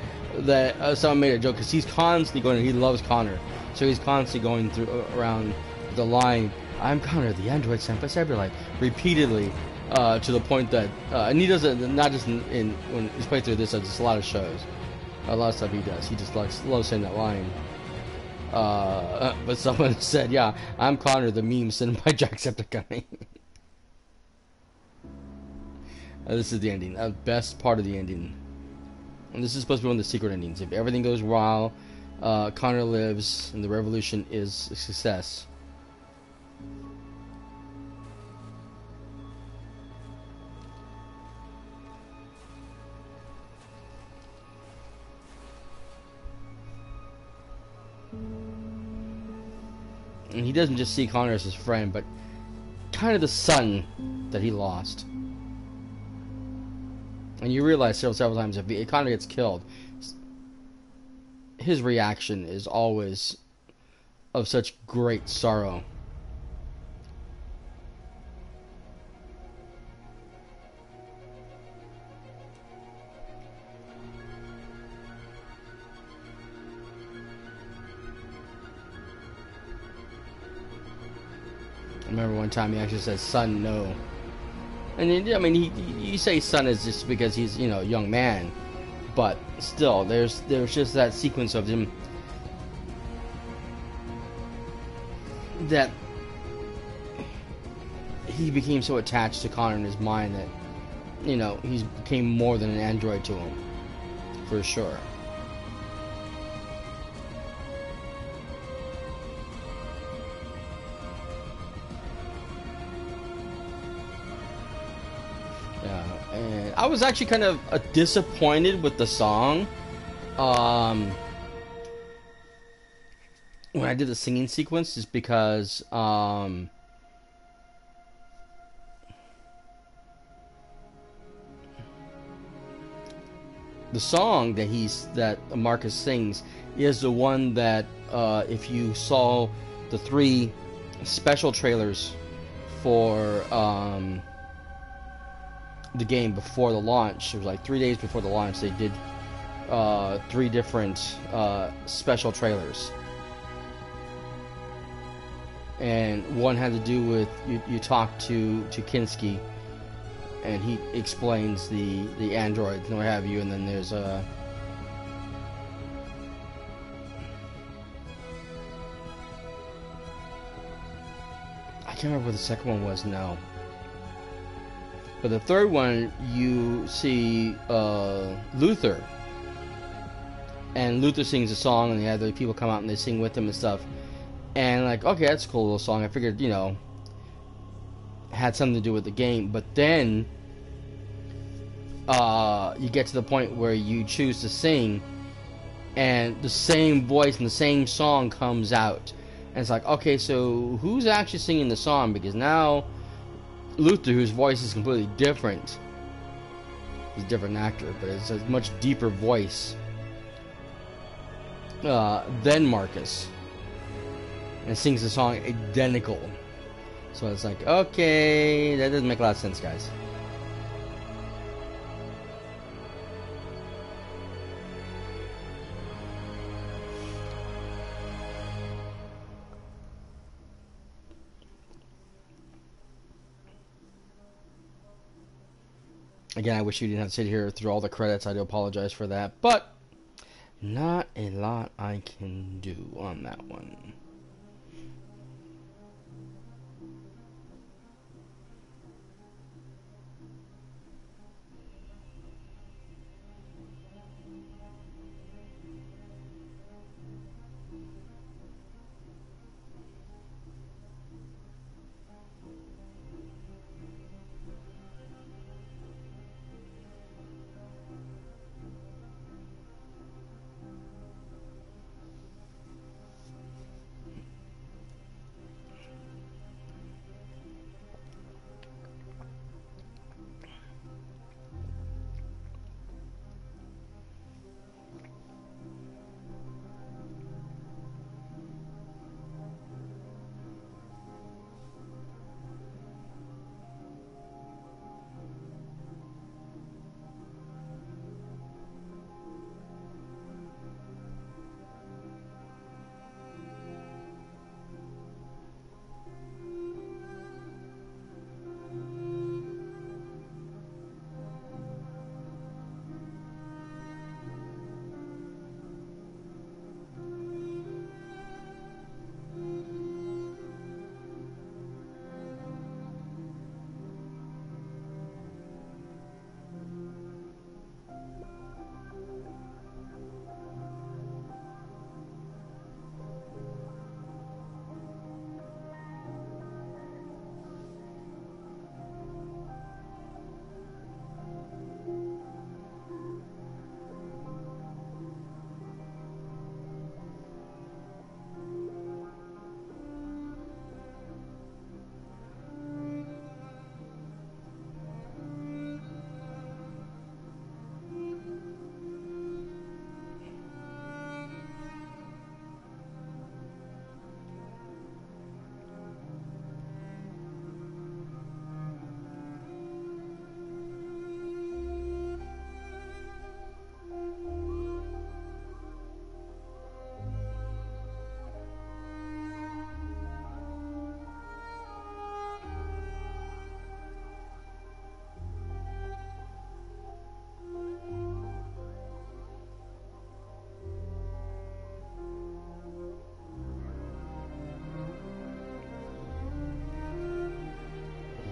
someone made a joke because he's constantly going. He loves Connor, so he's constantly going through around the line. I'm Connor, the android sent by cyberlight, repeatedly, to the point that and he does it not just in when he's played through this. Just a lot of shows, a lot of stuff he does. He just loves saying that line. But someone said, "Yeah, I'm Connor, the meme sent by Jacksepticeye." This is the ending. Best part of the ending. And this is supposed to be one of the secret endings. If everything goes well, Connor lives, and the revolution is a success. And he doesn't just see Connor as his friend, but kind of the son that he lost. And you realize several times if Connor gets killed, his reaction is always of such great sorrow. I remember one time he actually said, "Son, no." And then, I mean, you say son is just because he's, you know, a young man, but still, there's just that sequence of him that he became so attached to Connor in his mind that, you know, he became more than an android to him, for sure. And I was actually kind of disappointed with the song when I did the singing sequence, just because the song that Marcus sings is the one that if you saw the 3 special trailers for the game before the launch, it was like 3 days before the launch, they did 3 different special trailers, and one had to do with you talk to Kinski, and he explains the androids and what have you, and then there's I can't remember what the second one was now. But the third one, you see Luther, and Luther sings a song, and the other people come out and they sing with him and stuff. And like, okay, that's a cool little song. I figured, you know, had something to do with the game. But then you get to the point where you choose to sing, and the same voice and the same song comes out. And it's like, okay, so who's actually singing the song? Because now Luther, whose voice is completely different, is a different actor, but it's a much deeper voice than Marcus, and sings the song identical. So it's like, okay, that doesn't make a lot of sense, guys. Again, I wish you didn't have to sit here through all the credits. I do apologize for that, but not a lot I can do on that one.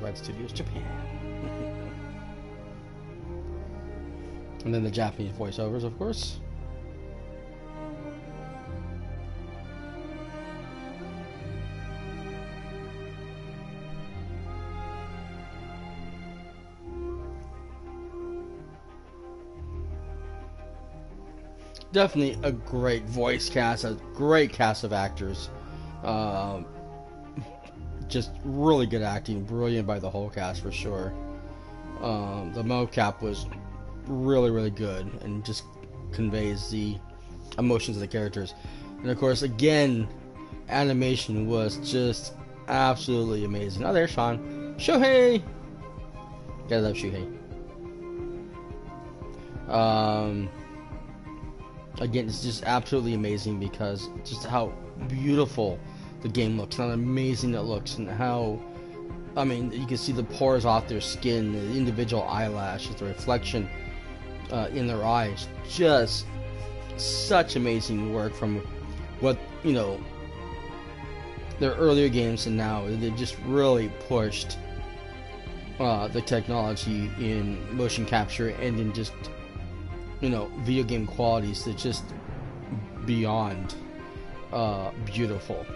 Red Studios Japan. And then the Japanese voiceovers, of course. Definitely a great voice cast, a great cast of actors. Just really good acting, brilliant by the whole cast for sure. The mocap was really, really good and just conveys the emotions of the characters. And of course, again, animation was just absolutely amazing. Oh, there's Sean. Shohei! Gotta love Shohei. Again, it's just absolutely amazing because just how beautiful the game looks, how amazing it looks, and how, I mean, you can see the pores off their skin, the individual eyelashes, the reflection in their eyes. Just such amazing work from what, you know, their earlier games and now. They just really pushed the technology in motion capture and in just, you know, video game qualities that just beyond beautiful.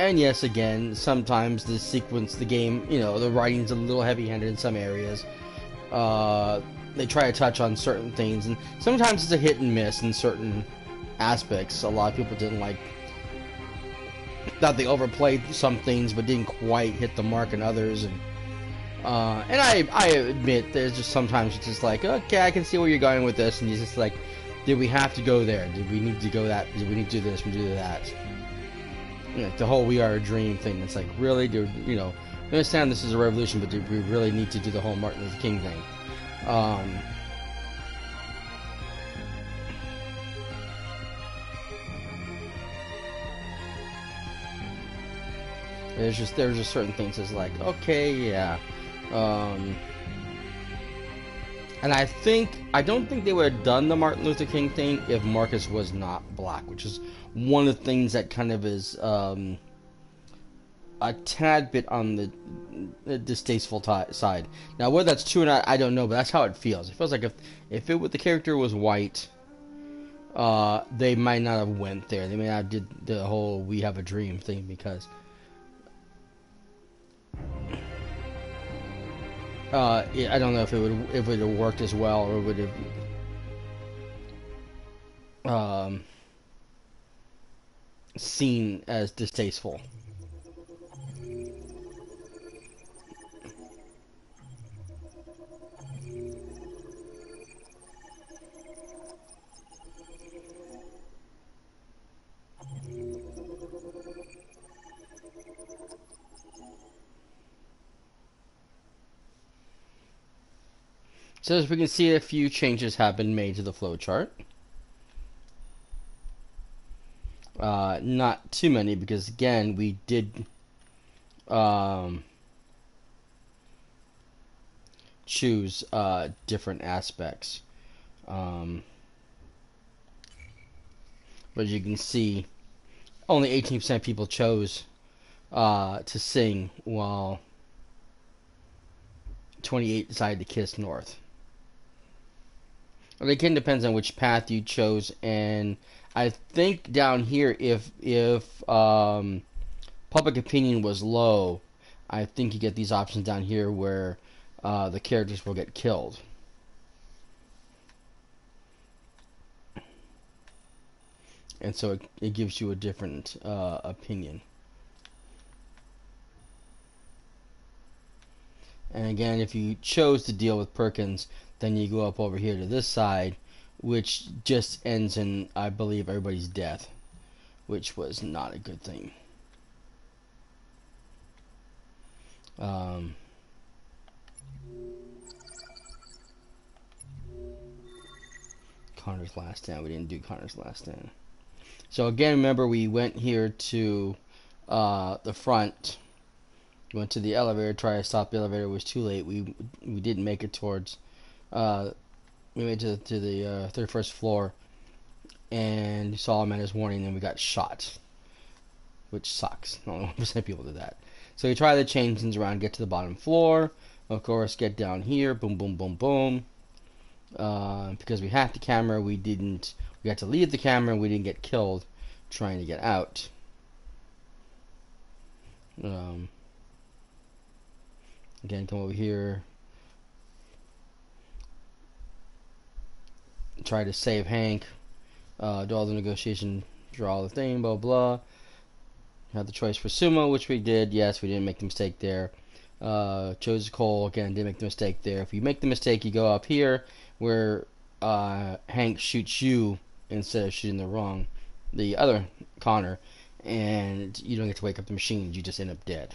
And yes, again, sometimes the sequence, the game, you know, the writing's a little heavy-handed in some areas. They try to touch on certain things, and sometimes it's a hit and miss in certain aspects. A lot of people didn't like that they overplayed some things, but didn't quite hit the mark in others. And I admit, there's just sometimes it's just like, okay, I can see where you're going with this, and you're just like, did we have to go there? Did we need to go that? Did we need to do this? We do that? You know, the whole "We Are a Dream" thing. It's like, really, dude, you know, I understand this is a revolution, but do we really need to do the whole Martin Luther King thing? There's just certain things that's like, okay, yeah. And I don't think they would have done the Martin Luther King thing if Marcus was not black, which is one of the things that kind of is a tad bit on the distasteful side. Now, whether that's true or not, I don't know, but that's how it feels. It feels like if the character was white, they might not have went there. They may not have did the whole "We Have a Dream" thing, because I don't know if it would have worked as well, or would have seen as distasteful. So as we can see, a few changes have been made to the flowchart. Not too many, because again, we did choose different aspects. But as you can see, only 18% of people chose to sing, while 28% decided to kiss north. It again depends on which path you chose, and I think down here, if public opinion was low, I think you get these options down here where the characters will get killed. And so it gives you a different opinion. And again, if you chose to deal with Perkins, then you go up over here to this side, which just ends in, I believe, everybody's death, which was not a good thing. Connor's Last Stand. We didn't do Connor's Last Stand. So again, remember, we went here to the front. We went to the elevator, tried to stop the elevator. It was too late. We didn't make it towards. We went to the 31st floor, and saw him at his warning, and we got shot, which sucks. Only 1% of people do that. So we try to change things around, get to the bottom floor. Of course, get down here. Boom, boom, boom, boom. Because we hacked the camera, we had to leave the camera, and we didn't get killed trying to get out. Again, come over here. Try to save Hank. Do all the negotiation, draw all the thing, blah, blah. Had the choice for Sumo, which we did. Yes, we didn't make the mistake there. Chose Cole, again, didn't make the mistake there. If you make the mistake, you go up here, where Hank shoots you instead of shooting the other Connor, and you don't get to wake up the machine. You just end up dead.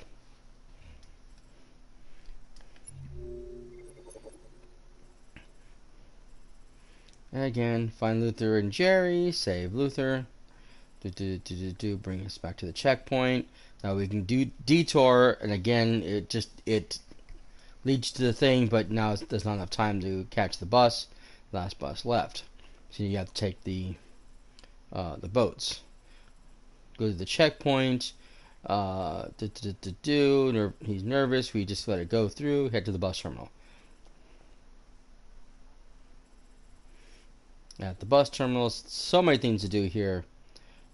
And again, find Luther and Jerry, save Luther. Bring us back to the checkpoint. Now we can do detour, and again, it leads to the thing, but now there's not enough time to catch the bus. Last bus left, so you have to take the boats. Go to the checkpoint. He's nervous. We just let it go through. Head to the bus terminal. At the bus terminal, so many things to do here.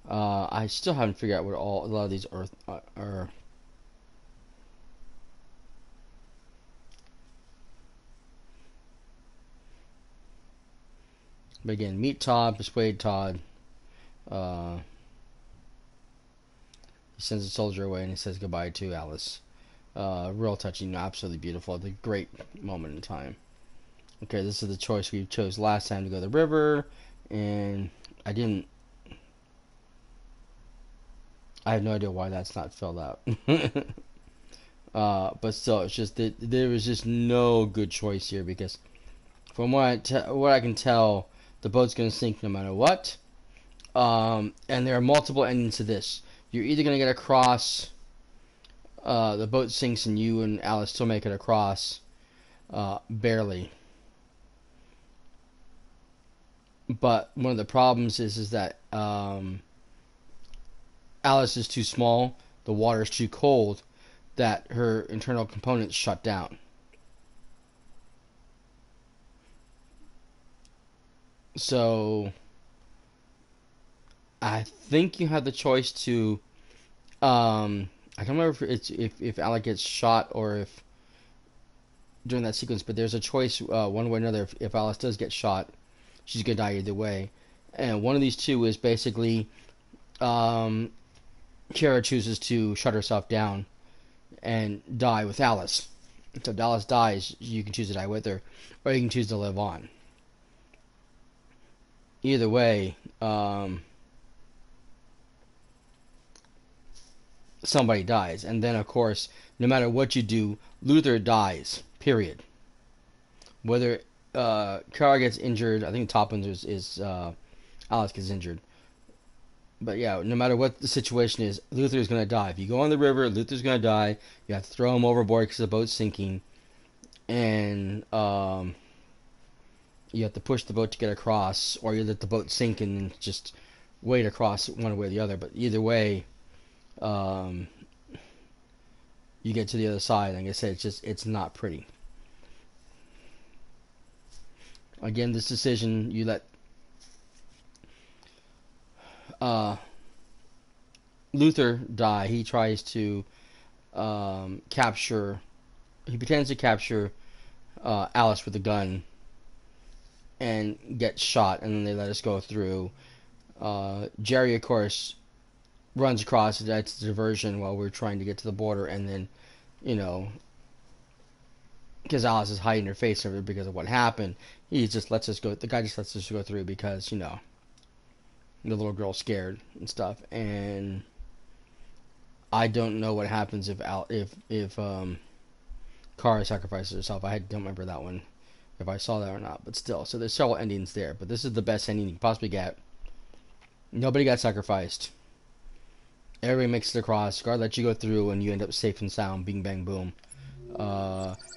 I still haven't figured out what a lot of these are. But again, meet Todd, persuade Todd. He sends a soldier away and he says goodbye to Alice. Real touching, absolutely beautiful. The great moment in time. Okay, this is the choice we chose last time to go to the river, and I have no idea why that's not filled out. But still, it's just that there was just no good choice here because, from what I can tell, the boat's gonna sink no matter what. And there are multiple endings to this. You're either gonna get across, the boat sinks and you and Alice still make it across, barely. But one of the problems is that Alice is too small, the water is too cold, that her internal components shut down. So I think you have the choice to I don't remember if Alec gets shot or if during that sequence, but there's a choice one way or another. If Alice does get shot, she's gonna die either way. And one of these two is basically Kara chooses to shut herself down and die with Alice. So if Alice dies, you can choose to die with her, or you can choose to live on. Either way, somebody dies. And then, of course, no matter what you do, Luther dies. Period. Whether Kara gets injured, I think the top one is Alice gets injured. But yeah, no matter what the situation is, Luther is going to die. If you go on the river, Luther's going to die. You have to throw him overboard because the boat's sinking. And you have to push the boat to get across, or you let the boat sink and just wade across one way or the other. But either way, you get to the other side. Like I said, it's not pretty. Again, this decision, you let Luther die. He tries to capture. He pretends to capture Alice with a gun and gets shot, and then they let us go through. Jerry, of course, runs across. That's a diversion while we're trying to get to the border, and then, because Alice is hiding her face because of what happened, he just lets us go. The guy just lets us go through because the little girl's scared and stuff. And I don't know what happens if Kara sacrifices herself. I don't remember that one, if I saw that or not. But still, so there's several endings there. But this is the best ending you can possibly get. Nobody got sacrificed. Everybody makes it across. Guard lets you go through, and you end up safe and sound. Bing, bang, boom.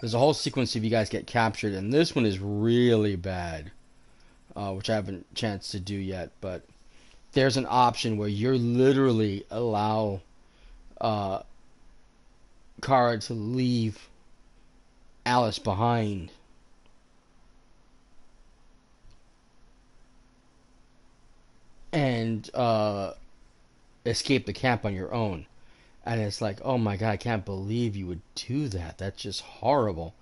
There's a whole sequence if you guys get captured, and this one is really bad, which I haven't a chance to do yet. But there's an option where you're literally allow Kara to leave Alice behind. And escape the camp on your own. And it's like, oh my god, I can't believe you would do that. That's just horrible.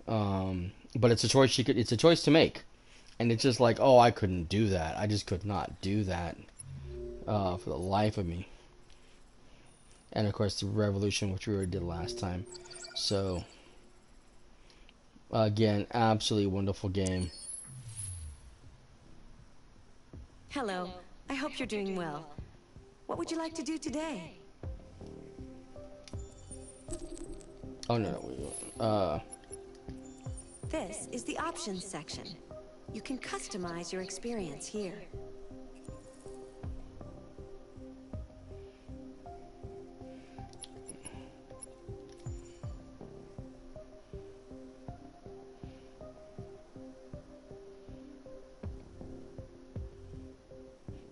But it's a choice it's a choice to make. And it's just like, oh, I couldn't do that. I just could not do that for the life of me. And of course the revolution, which we already did last time. So again, absolutely wonderful game. Hello. I hope you're doing well. What would you like to do today? Oh no. This is the options section. You can customize your experience here.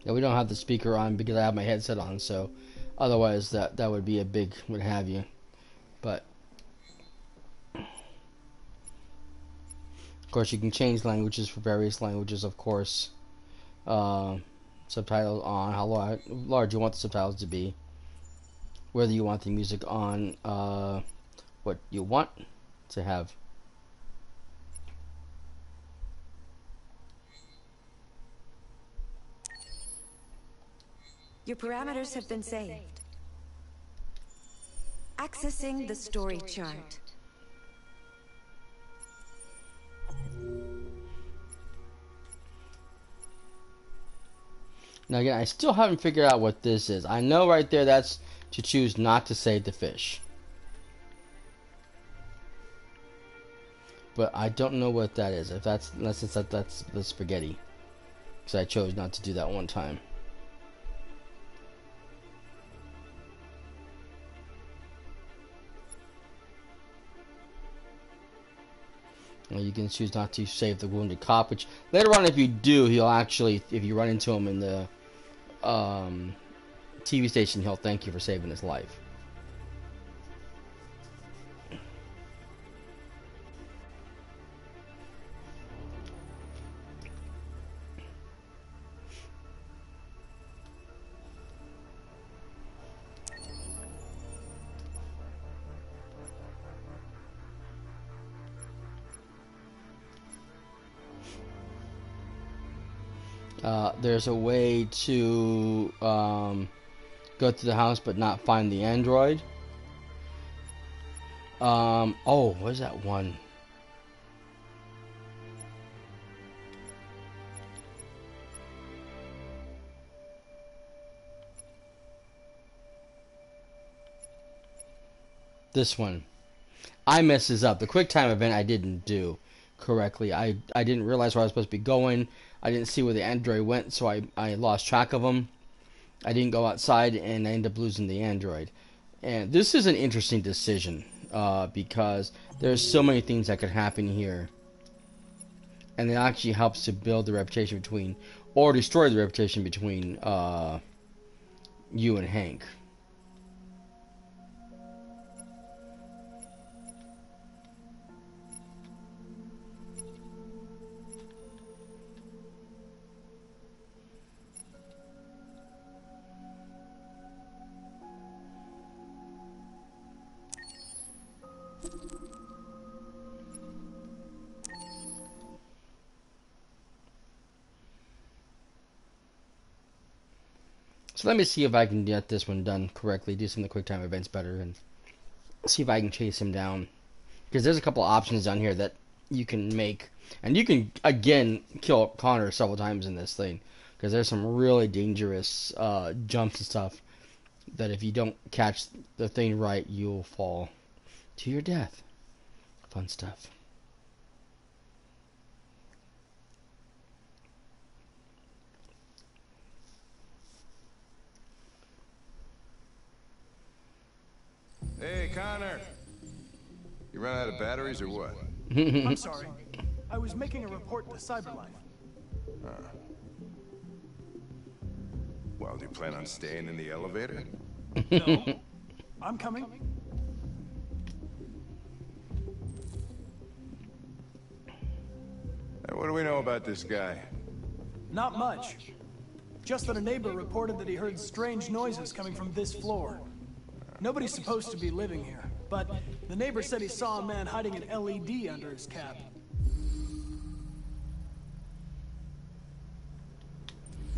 Yeah, we don't have the speaker on because I have my headset on, so otherwise that would be a big what have you. But of course you can change languages for various languages, of course. Subtitles on. How large you want the subtitles to be. Whether you want the music on. What you want to have. Your parameters have been saved. Accessing the story chart. Now again, I still haven't figured out what this is. I know right there that's to choose not to save the fish. But I don't know what that is. Unless that's the spaghetti. Because I chose not to do that one time. You can choose not to save the wounded cop, which later on, if you do, he'll actually, if you run into him in the TV station, he'll thank you for saving his life. There's a way to go through the house but not find the android. Oh, what is that one? This one. I messed this up. The QuickTime event I didn't do correctly. I didn't realize where I was supposed to be going. I didn't see where the android went, so I lost track of him. I didn't go outside, and I ended up losing the android. And this is an interesting decision, because there's so many things that could happen here. And it actually helps to build the reputation between, or destroy the reputation between, you and Hank. So let me see if I can get this one done correctly, do some of the QuickTime events better, and see if I can chase him down. Because there's a couple of options down here that you can make. And you can, again, kill Connor several times in this thing. Because there's some really dangerous jumps and stuff that if you don't catch the thing right, you'll fall to your death. Fun stuff. Hey, Connor. You run out of batteries or what? I'm sorry. I was making a report to CyberLife. Well, do you plan on staying in the elevator? No. I'm coming. Hey, what do we know about this guy? Not much. Just that a neighbor reported that he heard strange noises coming from this floor. Nobody's supposed to be living here, but the neighbor said he saw a man hiding an LED under his cap.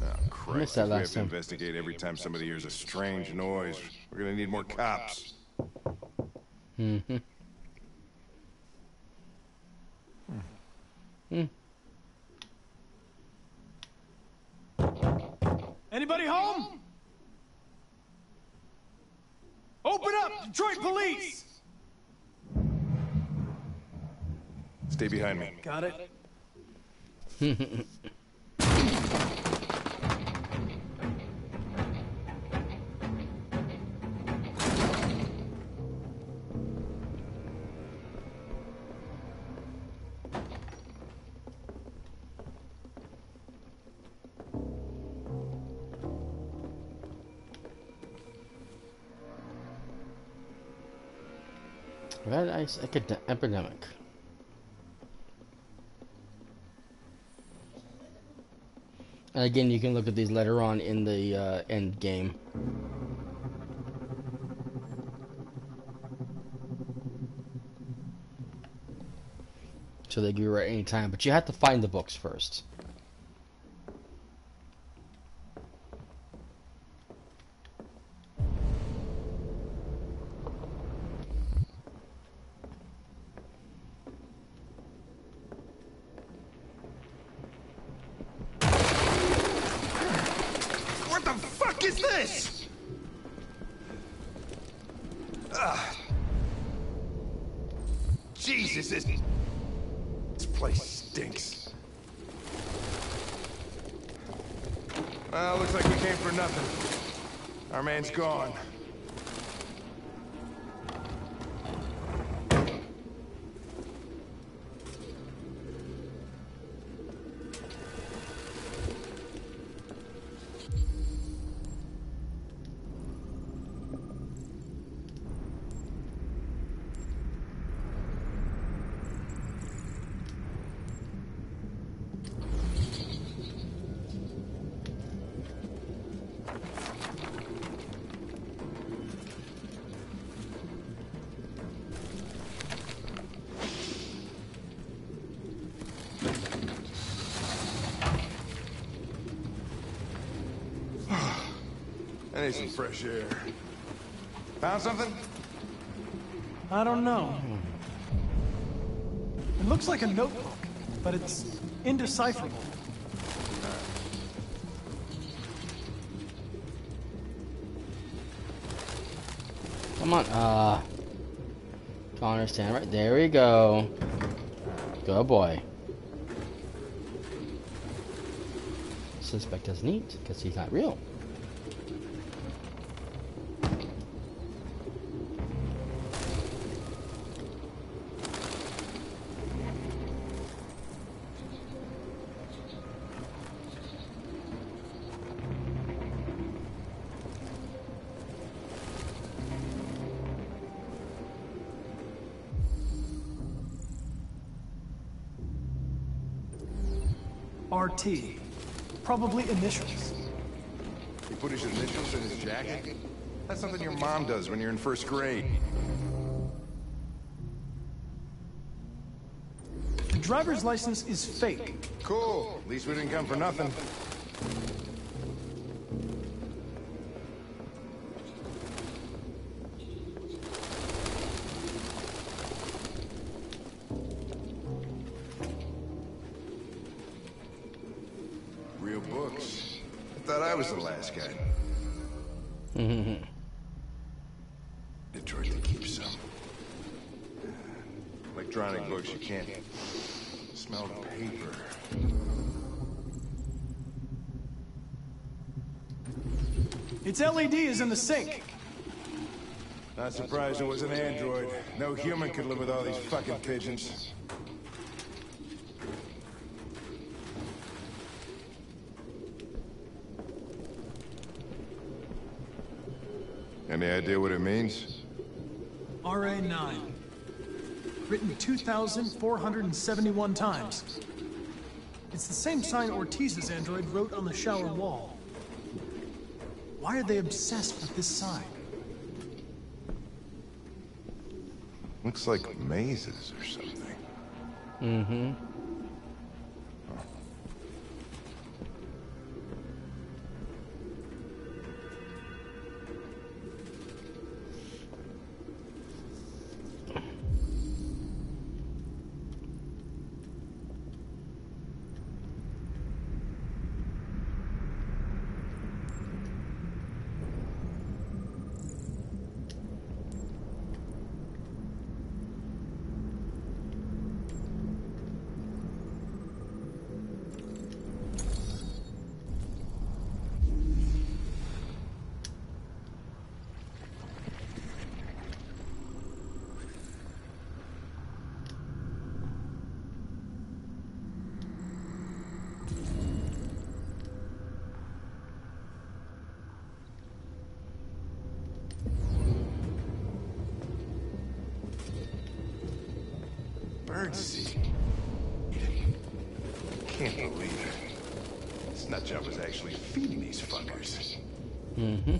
Oh, Christ. We have to investigate every time somebody hears a strange noise. We're gonna need more cops. Mm-hmm. Anybody home? Open up, Detroit Police! Stay behind me. Got it. Red ice epidemic. And again, you can look at these later on in the end game. So they give you at any time, but you have to find the books first. What the fuck is this? Jesus, this place stinks. Well, looks like we came for nothing. Our man's gone. I need some fresh air. Found something? I don't know. It looks like a notebook, but it's indecipherable. Come on, Connor, stand right there. We go. Good boy. Suspect doesn't eat because he's not real. RT. Probably initials. He put his initials in his jacket? That's something your mom does when you're in first grade. The driver's license is fake. Cool. At least we didn't come for nothing. Real books. I thought I was the last guy. Detroit to keep some. Electronic books, you can't smell the paper. Its LED is in the sink. Not surprised it was an android. No human could live with all these fucking pigeons. Any idea what it means? RA9. Written 2,471 times. It's the same sign Ortiz's android wrote on the shower wall. Why are they obsessed with this sign? Looks like mazes or something. Mm-hmm. Birdseed. Can't believe it. It's This nutjob was actually feeding these fuckers. Mm-hmm.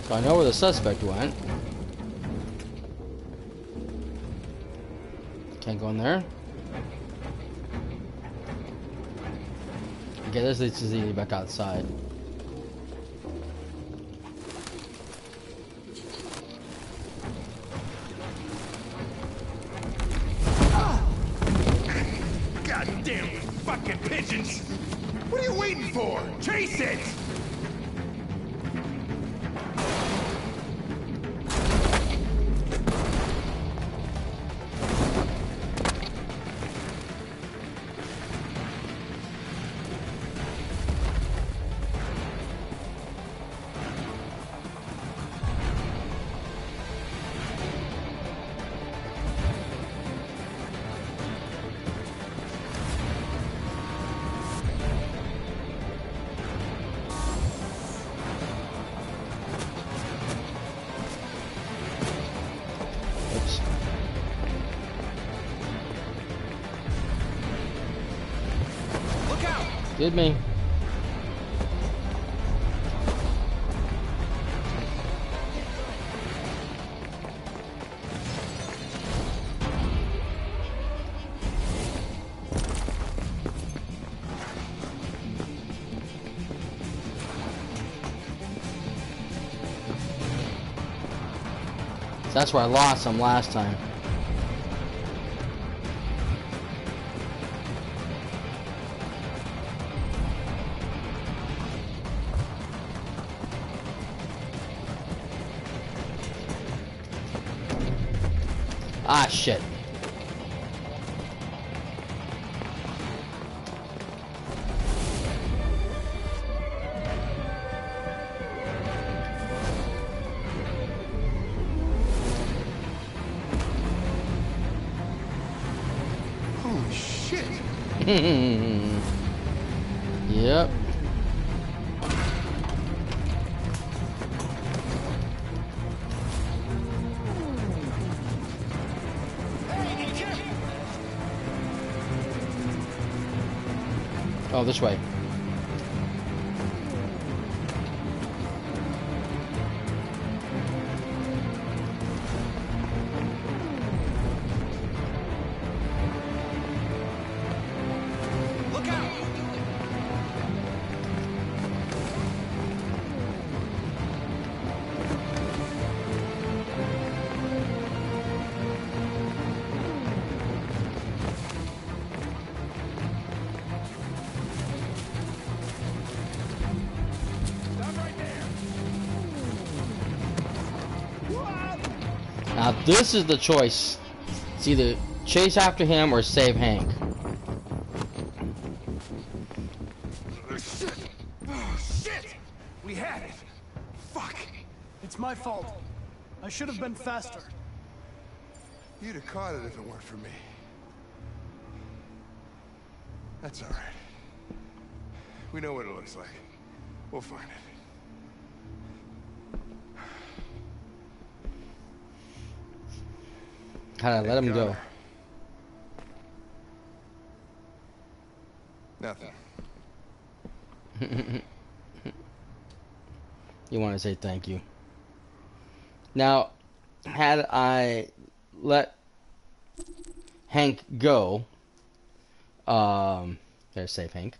So I know where the suspect went. Can't go in there. Okay, this leads to the back outside. Goddamn fucking pigeons! What are you waiting for? Chase it! Oops. Look out! Did me. That's where I lost him last time. Ah, shit. Holy shit! Yep. Oh, this way. Look out! Now this is the choice. It's either chase after him or save Hank. Shit! Oh, shit! We had it! Fuck! It's my fault. I should have been faster. You'd have caught it if it weren't for me. That's all right. We know what it looks like. We'll find it. How did I let him go? Nothing. You want to say thank you. Now, had I let Hank go, there's save Hank.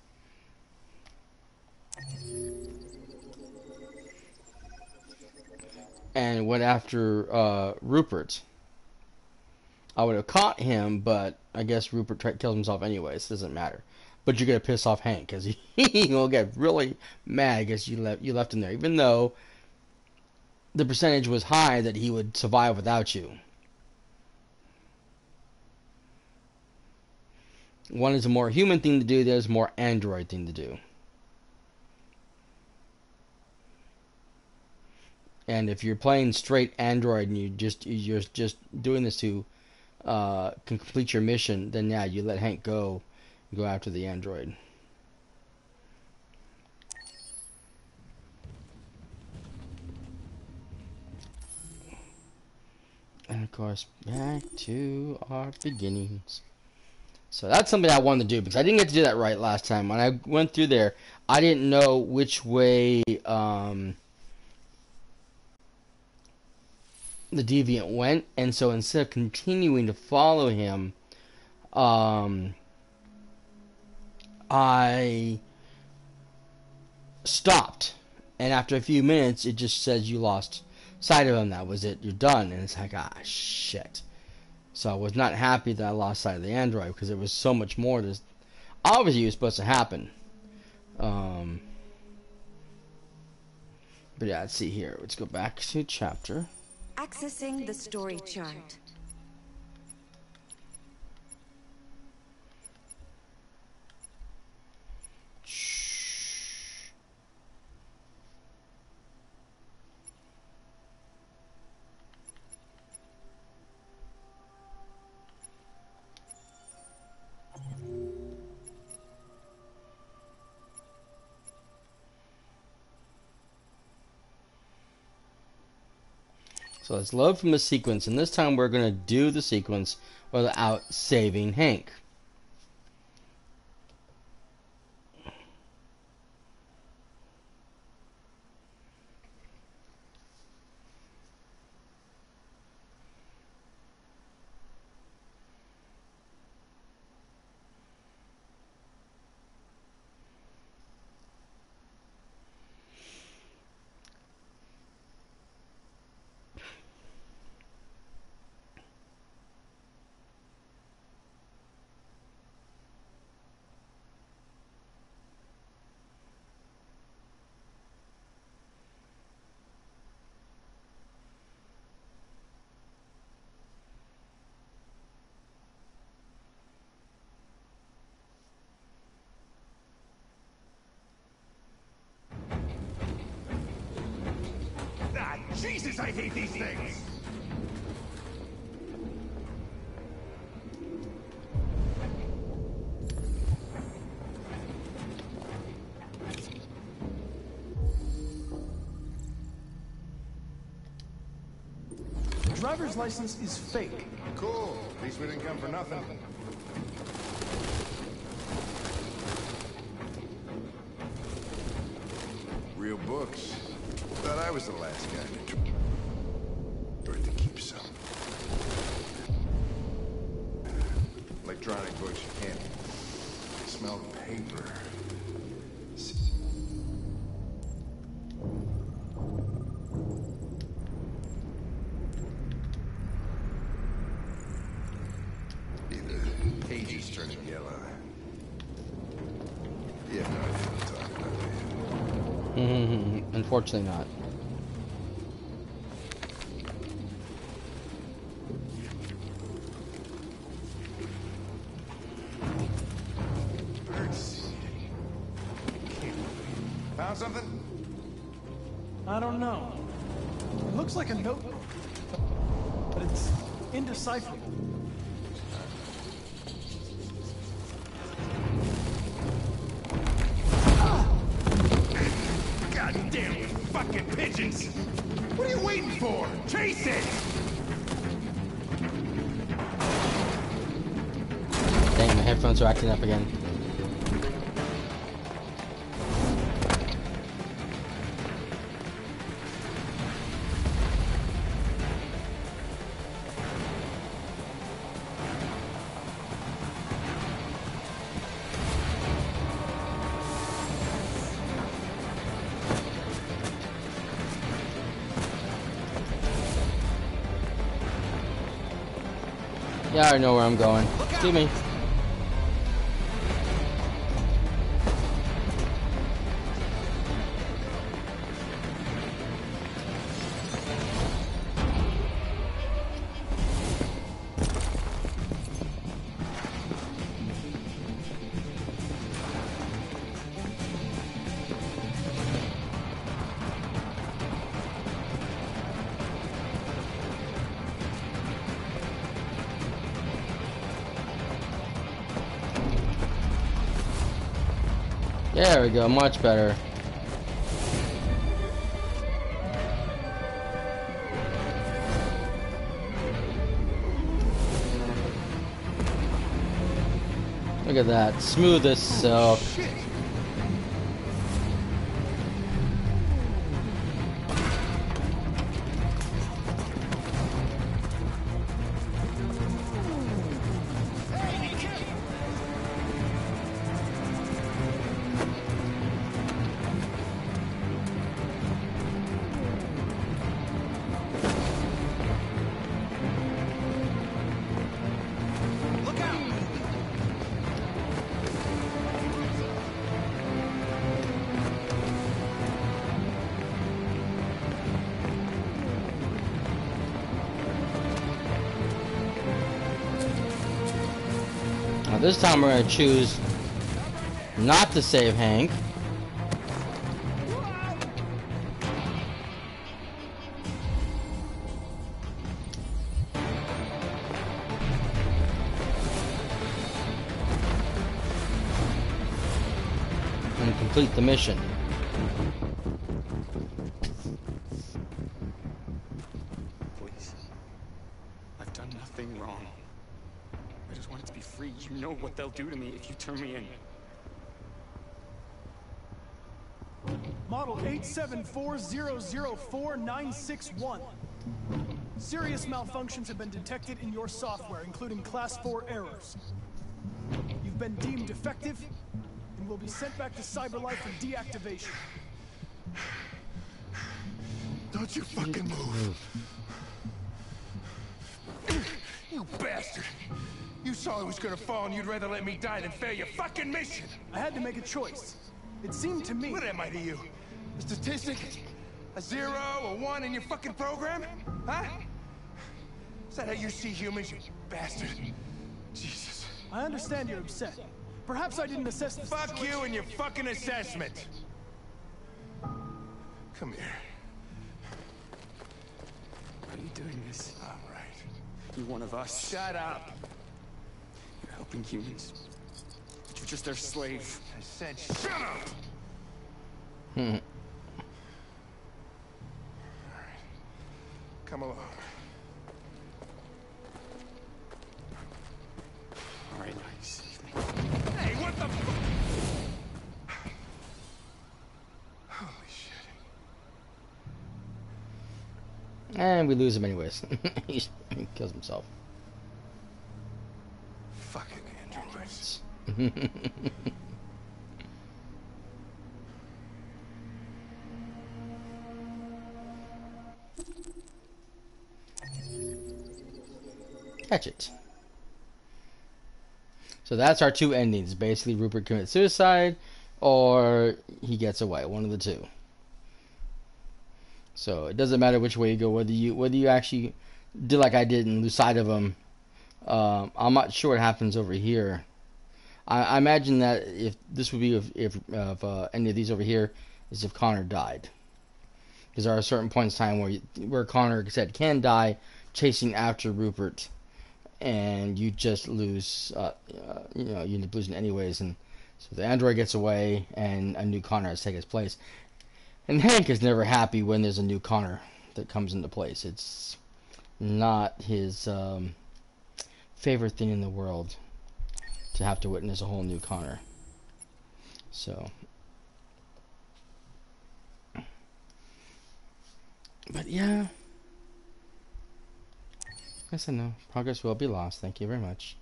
And went after Rupert. I would have caught him, but I guess Rupert kills himself anyways. Doesn't matter. but you're gonna piss off Hank because he will get really mad because you left him there, even though the percentage was high that he would survive without you. One is a more human thing to do, the other is a more android thing to do. And if you're playing straight android and you're just doing this to complete your mission, then yeah, you let Hank go after the android. And of course, back to our beginnings. So that's something I wanted to do because I didn't get to do that right last time. When I went through there, I didn't know which way the deviant went, and so instead of continuing to follow him, I stopped. And after a few minutes, it just says you lost sight of him. That was it. You're done. And it's like, ah, shit. So I was not happy that I lost sight of the android because there was so much more that obviously was supposed to happen. But yeah, let's see here. Let's go back to chapter. Accessing the story chart. So let's load from the sequence, and this time we're going to do the sequence without saving Hank. Jesus, I hate these things! The driver's license is fake. Cool. At least we didn't come for nothing. Real books. Thought I was the last guy to keep some. Electronic books you can't smell paper. Either pages turning yellow. Yeah, no, I feel talking about it. Unfortunately not. Found something? I don't know. It looks like a notebook, but it's indecipherable. God damn it, fucking pigeons! What are you waiting for? Chase it! Dang, my headphones are acting up again. Yeah, I know where I'm going. See me. There we go, much better. Look at that, smooth as silk. Now this time we're going to choose not to save Hank. And complete the mission. Please. I've done nothing wrong. I just wanted to be free. You know what they'll do to me if you turn me in. Model 874004961. Serious malfunctions have been detected in your software, including Class 4 errors. You've been deemed defective and will be sent back to CyberLife for deactivation. Don't you fucking move. You bastard! You saw I was gonna fall and you'd rather let me die than fail your fucking mission! I had to make a choice. It seemed to me... What am I to you? A statistic? A 0, a 1 in your fucking program? Huh? Is that how you see humans, you bastard? Jesus. I understand you're upset. Perhaps I didn't assess the Fuck situation. you and your fucking assessment! Come here. Why are you doing this? All right. You're one of us. Shut up! You're helping humans. You're just their slave. I said shut up! Hmm. Come along. All right, now you save me. Hey, what the fuck? Holy shit. And we lose him anyways. He kills himself. Fucking androids. Catch it. So that's our two endings. Basically, Rupert commits suicide, or he gets away. One of the two. So it doesn't matter which way you go. Whether you actually do like I did and lose sight of him. I'm not sure what happens over here. I imagine that if this would be if any of these over here is if Connor died, because there are certain points in time where Connor said can die chasing after Rupert. And you just lose, you end up losing anyways. And so the android gets away, and a new Connor has taken his place. And Hank is never happy when there's a new Connor that comes into place. It's not his favorite thing in the world to have to witness a whole new Connor. So, but yeah. Yes and no. Progress will be lost. Thank you very much.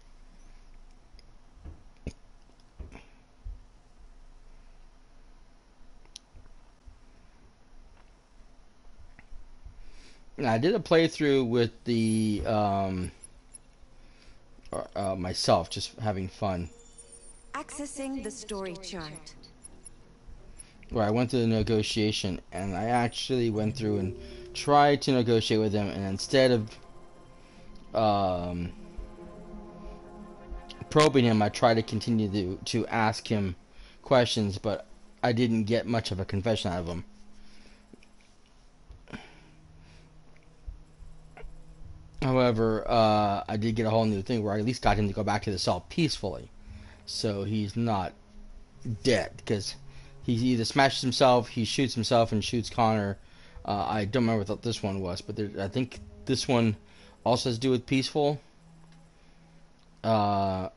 Now, I did a playthrough with the myself, just having fun. Accessing the story chart. Where I went through the negotiation, and I actually went through and tried to negotiate with him, and instead of probing him, I tried to continue to ask him questions, but I didn't get much of a confession out of him. However, I did get a whole new thing where I at least got him to go back to the cell peacefully, so he's not dead, because he either smashes himself, he shoots himself, and shoots Connor. I don't remember what this one was, but I think this one also has to do with peaceful. But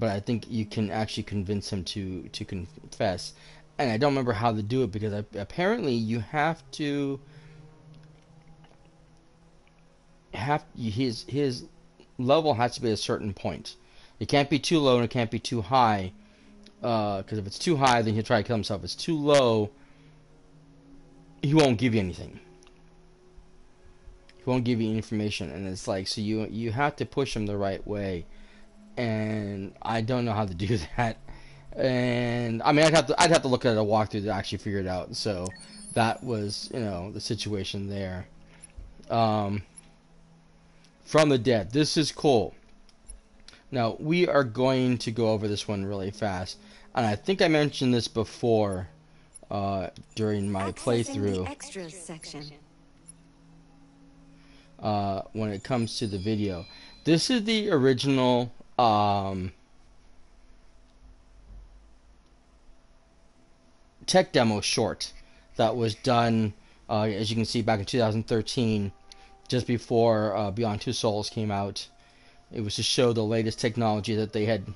I think you can actually convince him to confess. And I don't remember how to do it, because apparently you have to his level has to be at a certain point. It can't be too low and it can't be too high. Because if it's too high, then he'll try to kill himself. If it's too low, he won't give you anything. He won't give you information, and it's like, so you have to push him the right way. And I don't know how to do that. And I mean, I'd have to look at a walkthrough to actually figure it out. So that was, the situation there. From the Dead. This is cool. Now we are going to go over this one really fast, and I think I mentioned this before during my playthrough. The extras section. When it comes to the video, this is the original. Tech demo short that was done, as you can see, back in 2013, just before Beyond Two Souls came out. It was to show the latest technology that they had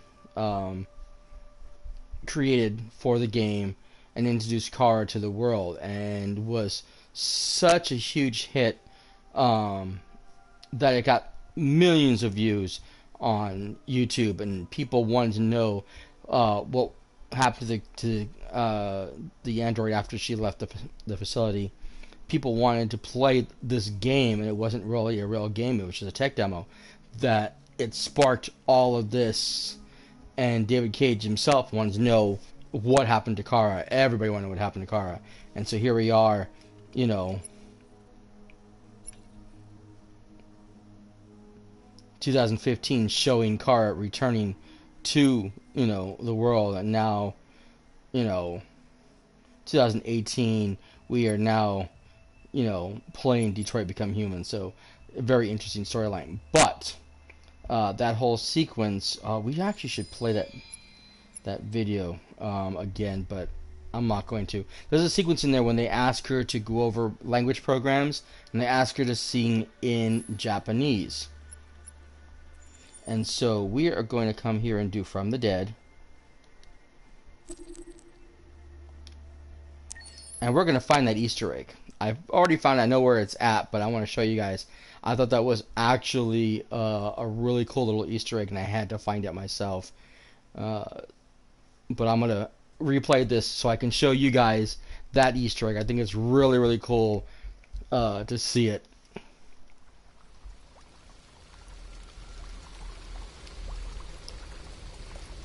created for the game and introduce Kara to the world, and was such a huge hit that it got millions of views on YouTube, and people wanted to know what happened to the android after she left the facility. People wanted to play this game, and it wasn't really a real game, it was just a tech demo. That it sparked all of this, and David Cage himself wanted to know what happened to Kara. Everybody wanted to know what happened to Kara, and so here we are, 2015, showing Kara returning to the world, and now 2018 we are now playing Detroit Become Human. So a very interesting storyline. But that whole sequence, we actually should play that video again, but I'm not going to. There's a sequence in there when they ask her to go over language programs, and they ask her to sing in Japanese. And so we are going to come here and do From the Dead. And we're going to find that Easter egg. I've already found it. I know where it's at, but I want to show you guys. I thought that was actually a really cool little Easter egg, and I had to find it myself. But I'm going to replay this so I can show you guys that Easter egg. I think it's really, really cool to see it.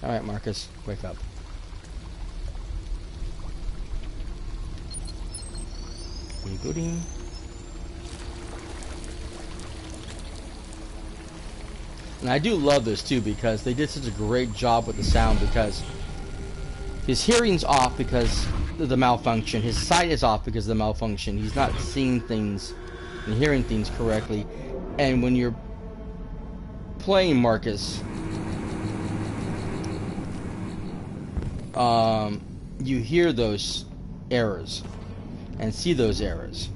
Alright, Marcus, wake up. Rebooting. And I do love this too, because they did such a great job with the sound, because his hearing's off because of the malfunction, his sight is off because of the malfunction, he's not seeing things and hearing things correctly. And when you're playing Marcus, you hear those errors and see those errors.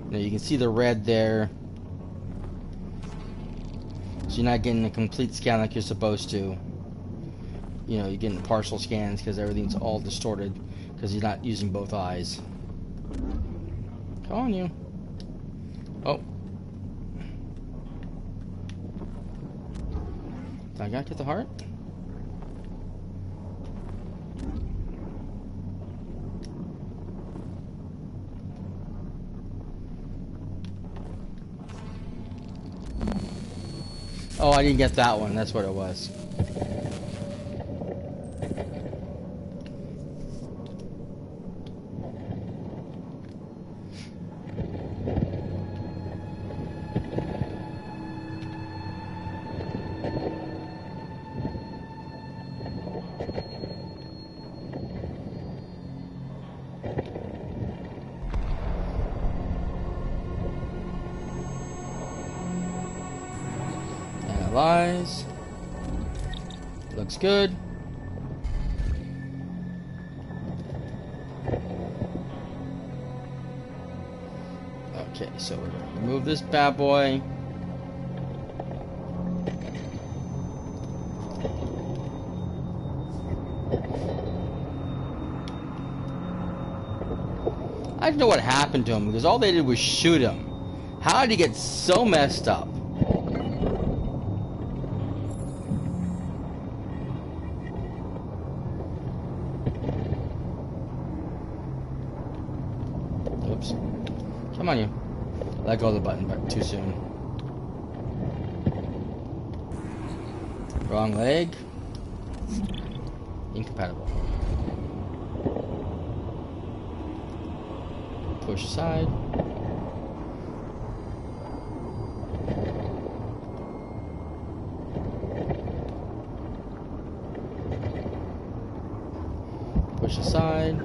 Now you can see the red there, so you're not getting a complete scan like you're supposed to. You're getting partial scans because everything's all distorted because you're not using both eyes. Come on, you. Oh. Did I got to the heart? Oh, I didn't get that one. That's what it was. looks good. Okay, so we're gonna remove this bad boy. I don't know what happened to him because all they did was shoot him. How did he get so messed up? Oops. Come on, you. Let go of the button, but too soon. Wrong leg. Incompatible. Push aside. Push aside.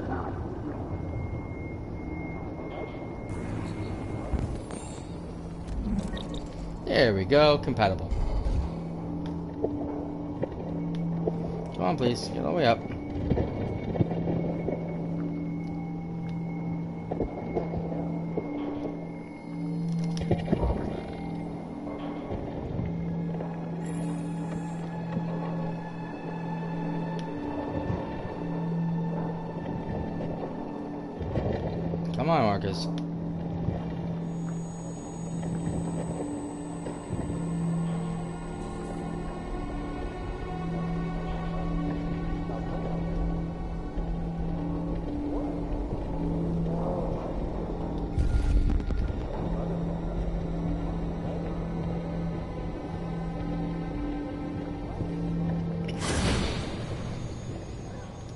There we go, compatible. Come on, please, get all the way up. Come on, Marcus.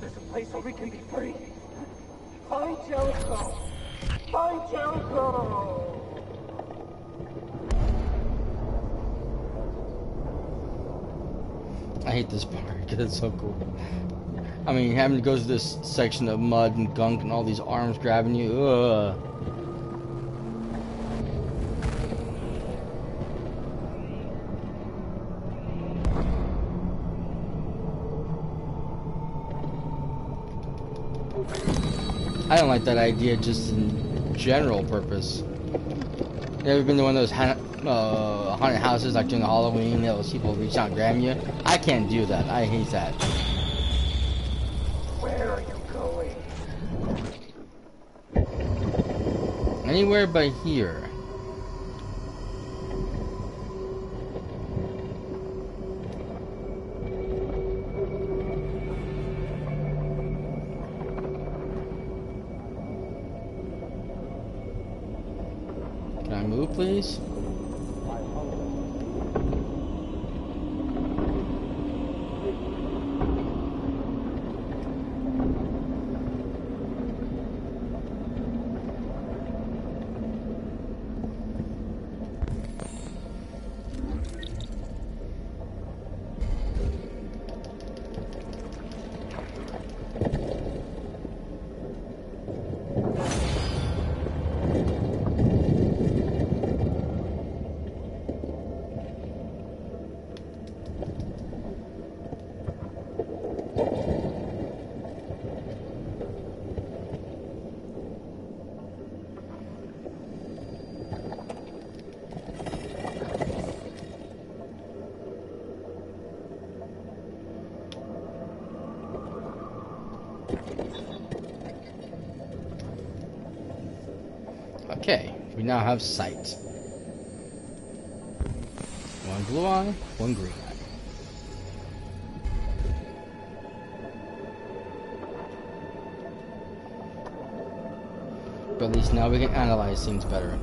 There's a place where we can be free. Find Jericho! Find Jericho! I hate this part because it's so cool. I mean, having to go through this section of mud and gunk and all these arms grabbing you. Ugh. I don't like that idea just in general purpose. You ever been to one of those haunted houses like during the Halloween, those people reach out and grab you? I can't do that. I hate that. Where are you going? Anywhere but here. Can I move, please? Okay, we now have sight. One blue eye, one green eye. But at least now we can analyze things better.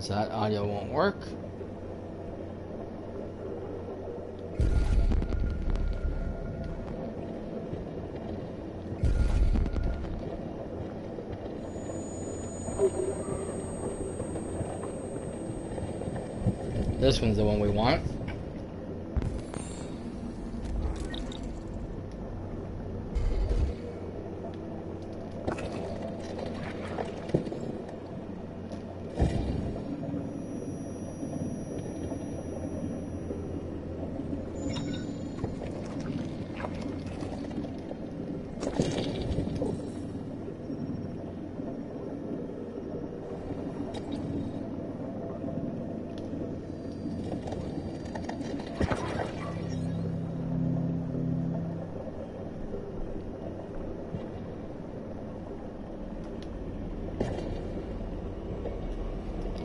Guess that audio won't work. This one's the one we want.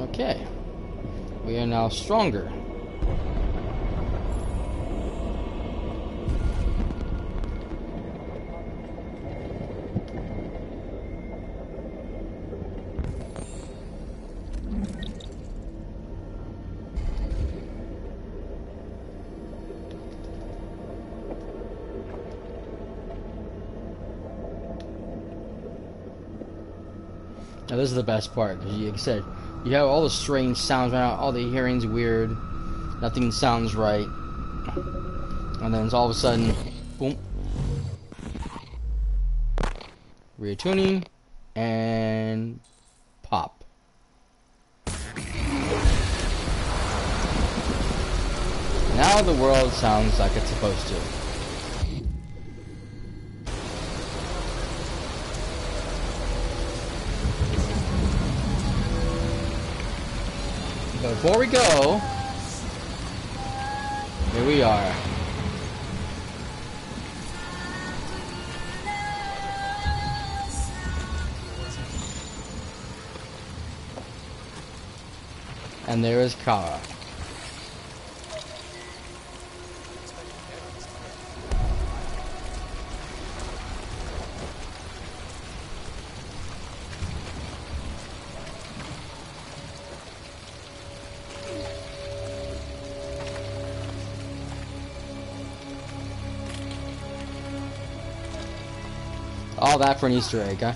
Okay, we are now stronger. Now this is the best part, because like I said, you have all the strange sounds right now, all the hearing's weird, nothing sounds right, and then it's all of a sudden, boom, retuning, and pop. Now the world sounds like it's supposed to. But before we go, here we are. And there is Kara. All that for an Easter egg, huh?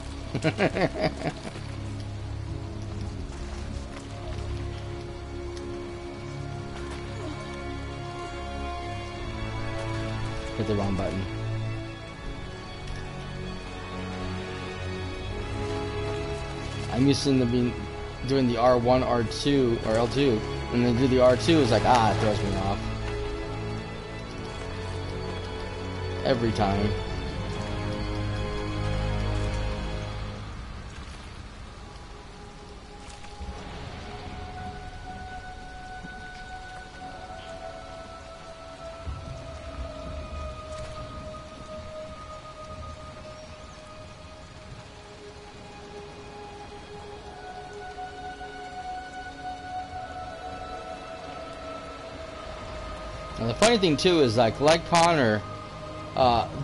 Hit the wrong button. I'm used to being doing the R1, R2, or L2. When they do the R2, it's like, it throws me off. Every time. And the funny thing too is like Connor,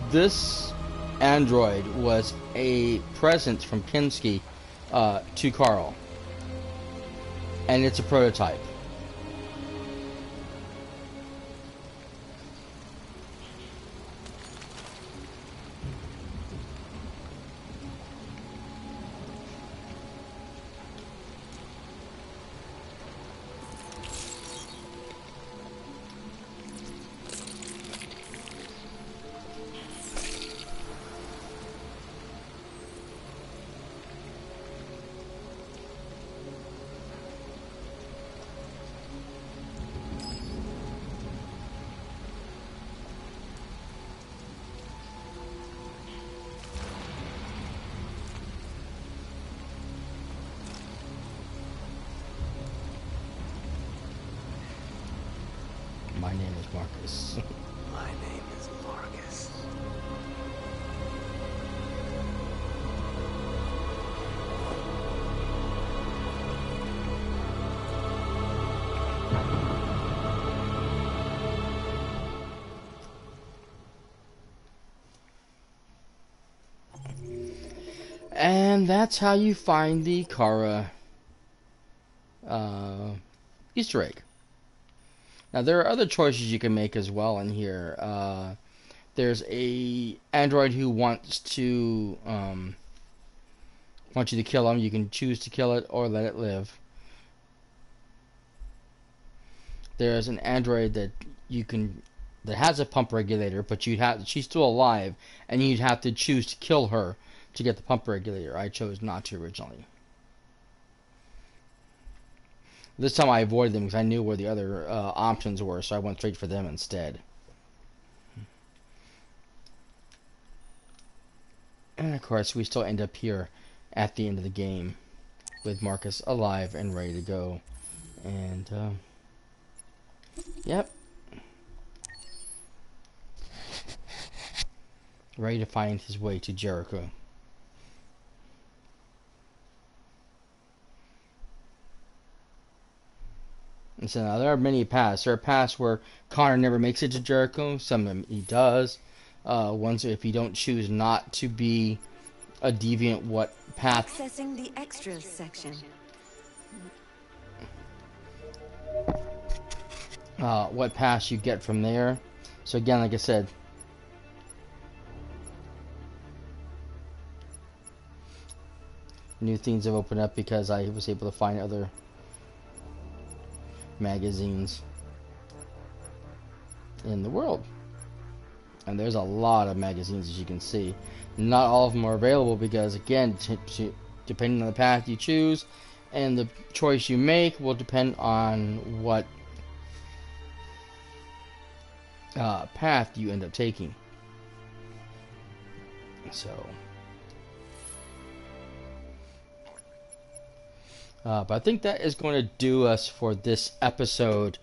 this android was a present from Kinski to Carl, and it's a prototype. My name is Marcus. My name is Marcus. And that's how you find the Kara. Easter egg. Now there are other choices you can make as well in here. There's a android who wants you to kill him. You can choose to kill it or let it live. There's an android that has a pump regulator, but she's still alive, and you'd have to choose to kill her to get the pump regulator. I chose not to originally. This time I avoided them because I knew where the other options were, so I went straight for them instead. And of course, we still end up here at the end of the game with Marcus alive and ready to go. And, yep. Ready to find his way to Jericho. And so now there are many paths. There are paths where Connor never makes it to Jericho. Some of them he does. Ones if you don't choose not to be a deviant, what path? Accessing the extras section. What paths you get from there. So again, like I said, new things have opened up because I was able to find other magazines in the world. And there's a lot of magazines, as you can see. Not all of them are available because, again, depending on the path you choose and the choice you make will depend on what path you end up taking. So, but I think that is going to do us for this episode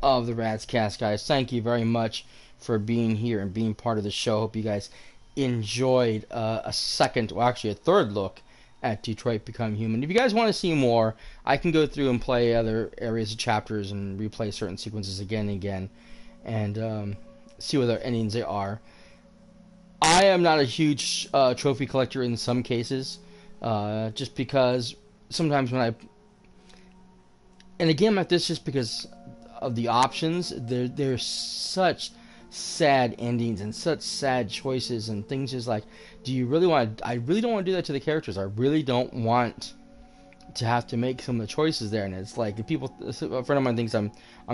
of the Radscast, guys. Thank you very much for being here and being part of the show. Hope you guys enjoyed a third look at Detroit Become Human. If you guys want to see more, I can go through and play other areas of chapters and replay certain sequences again and again, and see what other endings they are. I am not a huge trophy collector in some cases, just because sometimes when in a game like this, just because of the options, there's such sad endings and such sad choices and things. Just like, do you really want I really don't want to do that to the characters. I really don't want to have to make some of the choices there. And it's like, if a friend of mine thinks I'm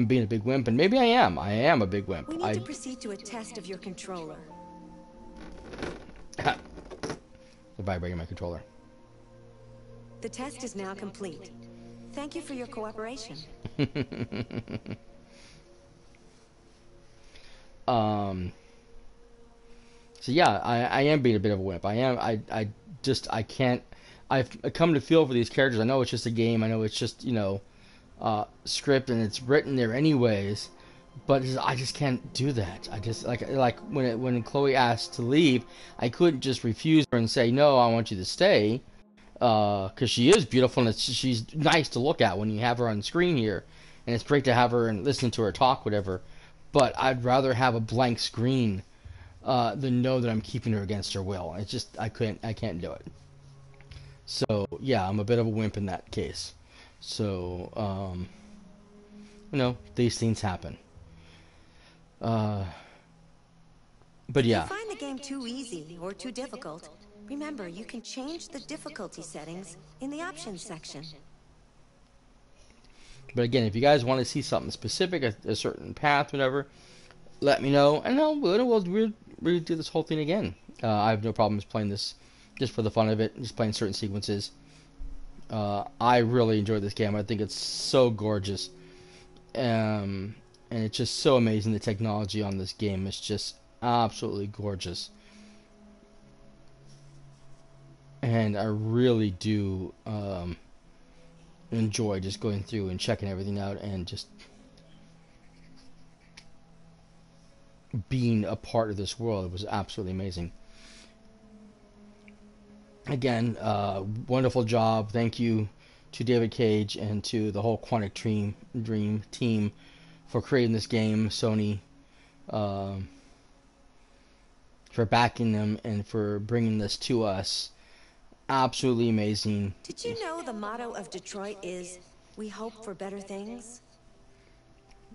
being a big wimp, and maybe I am a big wimp. We need to proceed to a test of your controller. Vibrating my controller. The test is now complete. Thank you for your cooperation. So yeah, I am being a bit of a wimp. I can't. I've come to feel for these characters. I know it's just a game. I know it's just, script and it's written there anyways. But I just can't do that. I just like when Chloe asked to leave, I couldn't just refuse her and say no. I want you to stay, because she is beautiful and she's nice to look at when you have her on screen here, and it's great to have her and listen to her talk, whatever. But I'd rather have a blank screen than know that I'm keeping her against her will. It's just I can't do it. So yeah, I'm a bit of a wimp in that case. So these things happen. But yeah. If you find the game too easy or too difficult, remember you can change the difficulty settings in the options section. But again, if you guys want to see something specific, a certain path, whatever, let me know, and we'll do this whole thing again. I have no problems playing this just for the fun of it, just playing certain sequences. I really enjoy this game. I think it's so gorgeous. And it's just so amazing. The technology on this game is just absolutely gorgeous. And I really do enjoy just going through and checking everything out and just being a part of this world. It was absolutely amazing. Again, wonderful job. Thank you to David Cage and to the whole Quantic Dream team for creating this game, Sony, for backing them and for bringing this to us. Absolutely amazing. Did you know the motto of Detroit is We hope for better things.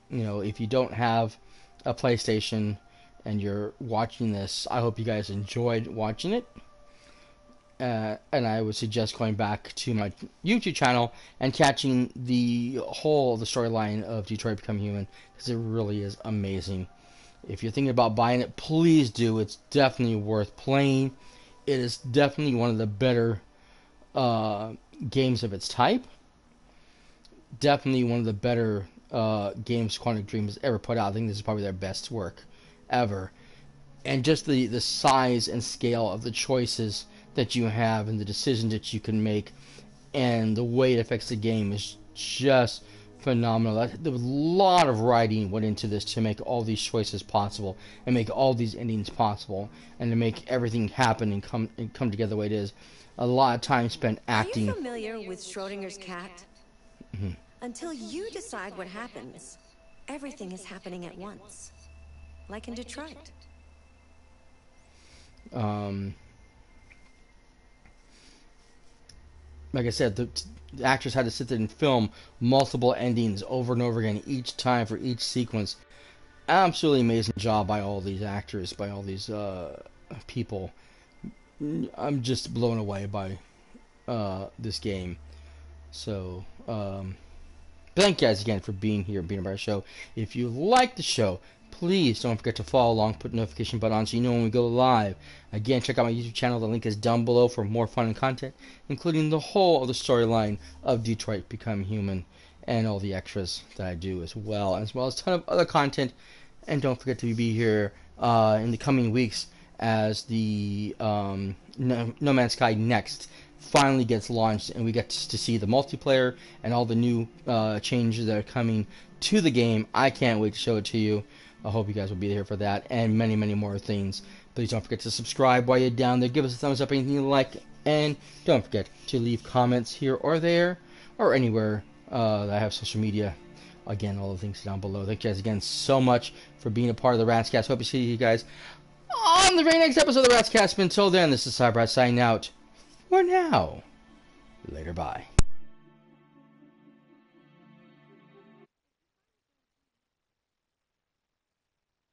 You know, if you don't have a PlayStation and you're watching this, I hope you guys enjoyed watching it. And I would suggest going back to my YouTube channel and catching the storyline of Detroit Become Human, because it really is amazing. If you're thinking about buying it, please do. It's definitely worth playing. It is definitely one of the better games of its type. Definitely one of the better games Quantic Dream has ever put out. I think this is probably their best work ever. And just the size and scale of the choices that you have and the decisions that you can make and the way it affects the game is just phenomenal. There was a lot of writing went into this to make all these choices possible and make all these endings possible and to make everything happen and come together the way it is. A lot of time spent acting. Are you familiar with Schrodinger's cat? Mm-hmm. Until you decide what happens, everything is happening at once. Like in Detroit. Like I said, the actors had to sit there and film multiple endings over and over again each time for each sequence. Absolutely amazing job by all these actors, by all these people. I'm just blown away by this game. So, thank you guys again for being here, being about our show. If you like the show, please don't forget to follow along, put the notification button on so you know when we go live. Again, check out my YouTube channel. The link is down below for more fun and content, including the whole of the storyline of Detroit Become Human and all the extras that I do as well as a ton of other content. And don't forget to be here in the coming weeks as the No Man's Sky Next finally gets launched and we get to see the multiplayer and all the new changes that are coming to the game. I can't wait to show it to you. I hope you guys will be there for that and many, many more things. Please don't forget to subscribe while you're down there. Give us a thumbs up, anything you like. And don't forget to leave comments here or there or anywhere that I have social media. Again, all the things down below. Thank you guys again so much for being a part of the Ratscast. Hope to see you guys on the very next episode of the Ratscast. But until then, this is cyperrat signing out. For now. Later, bye.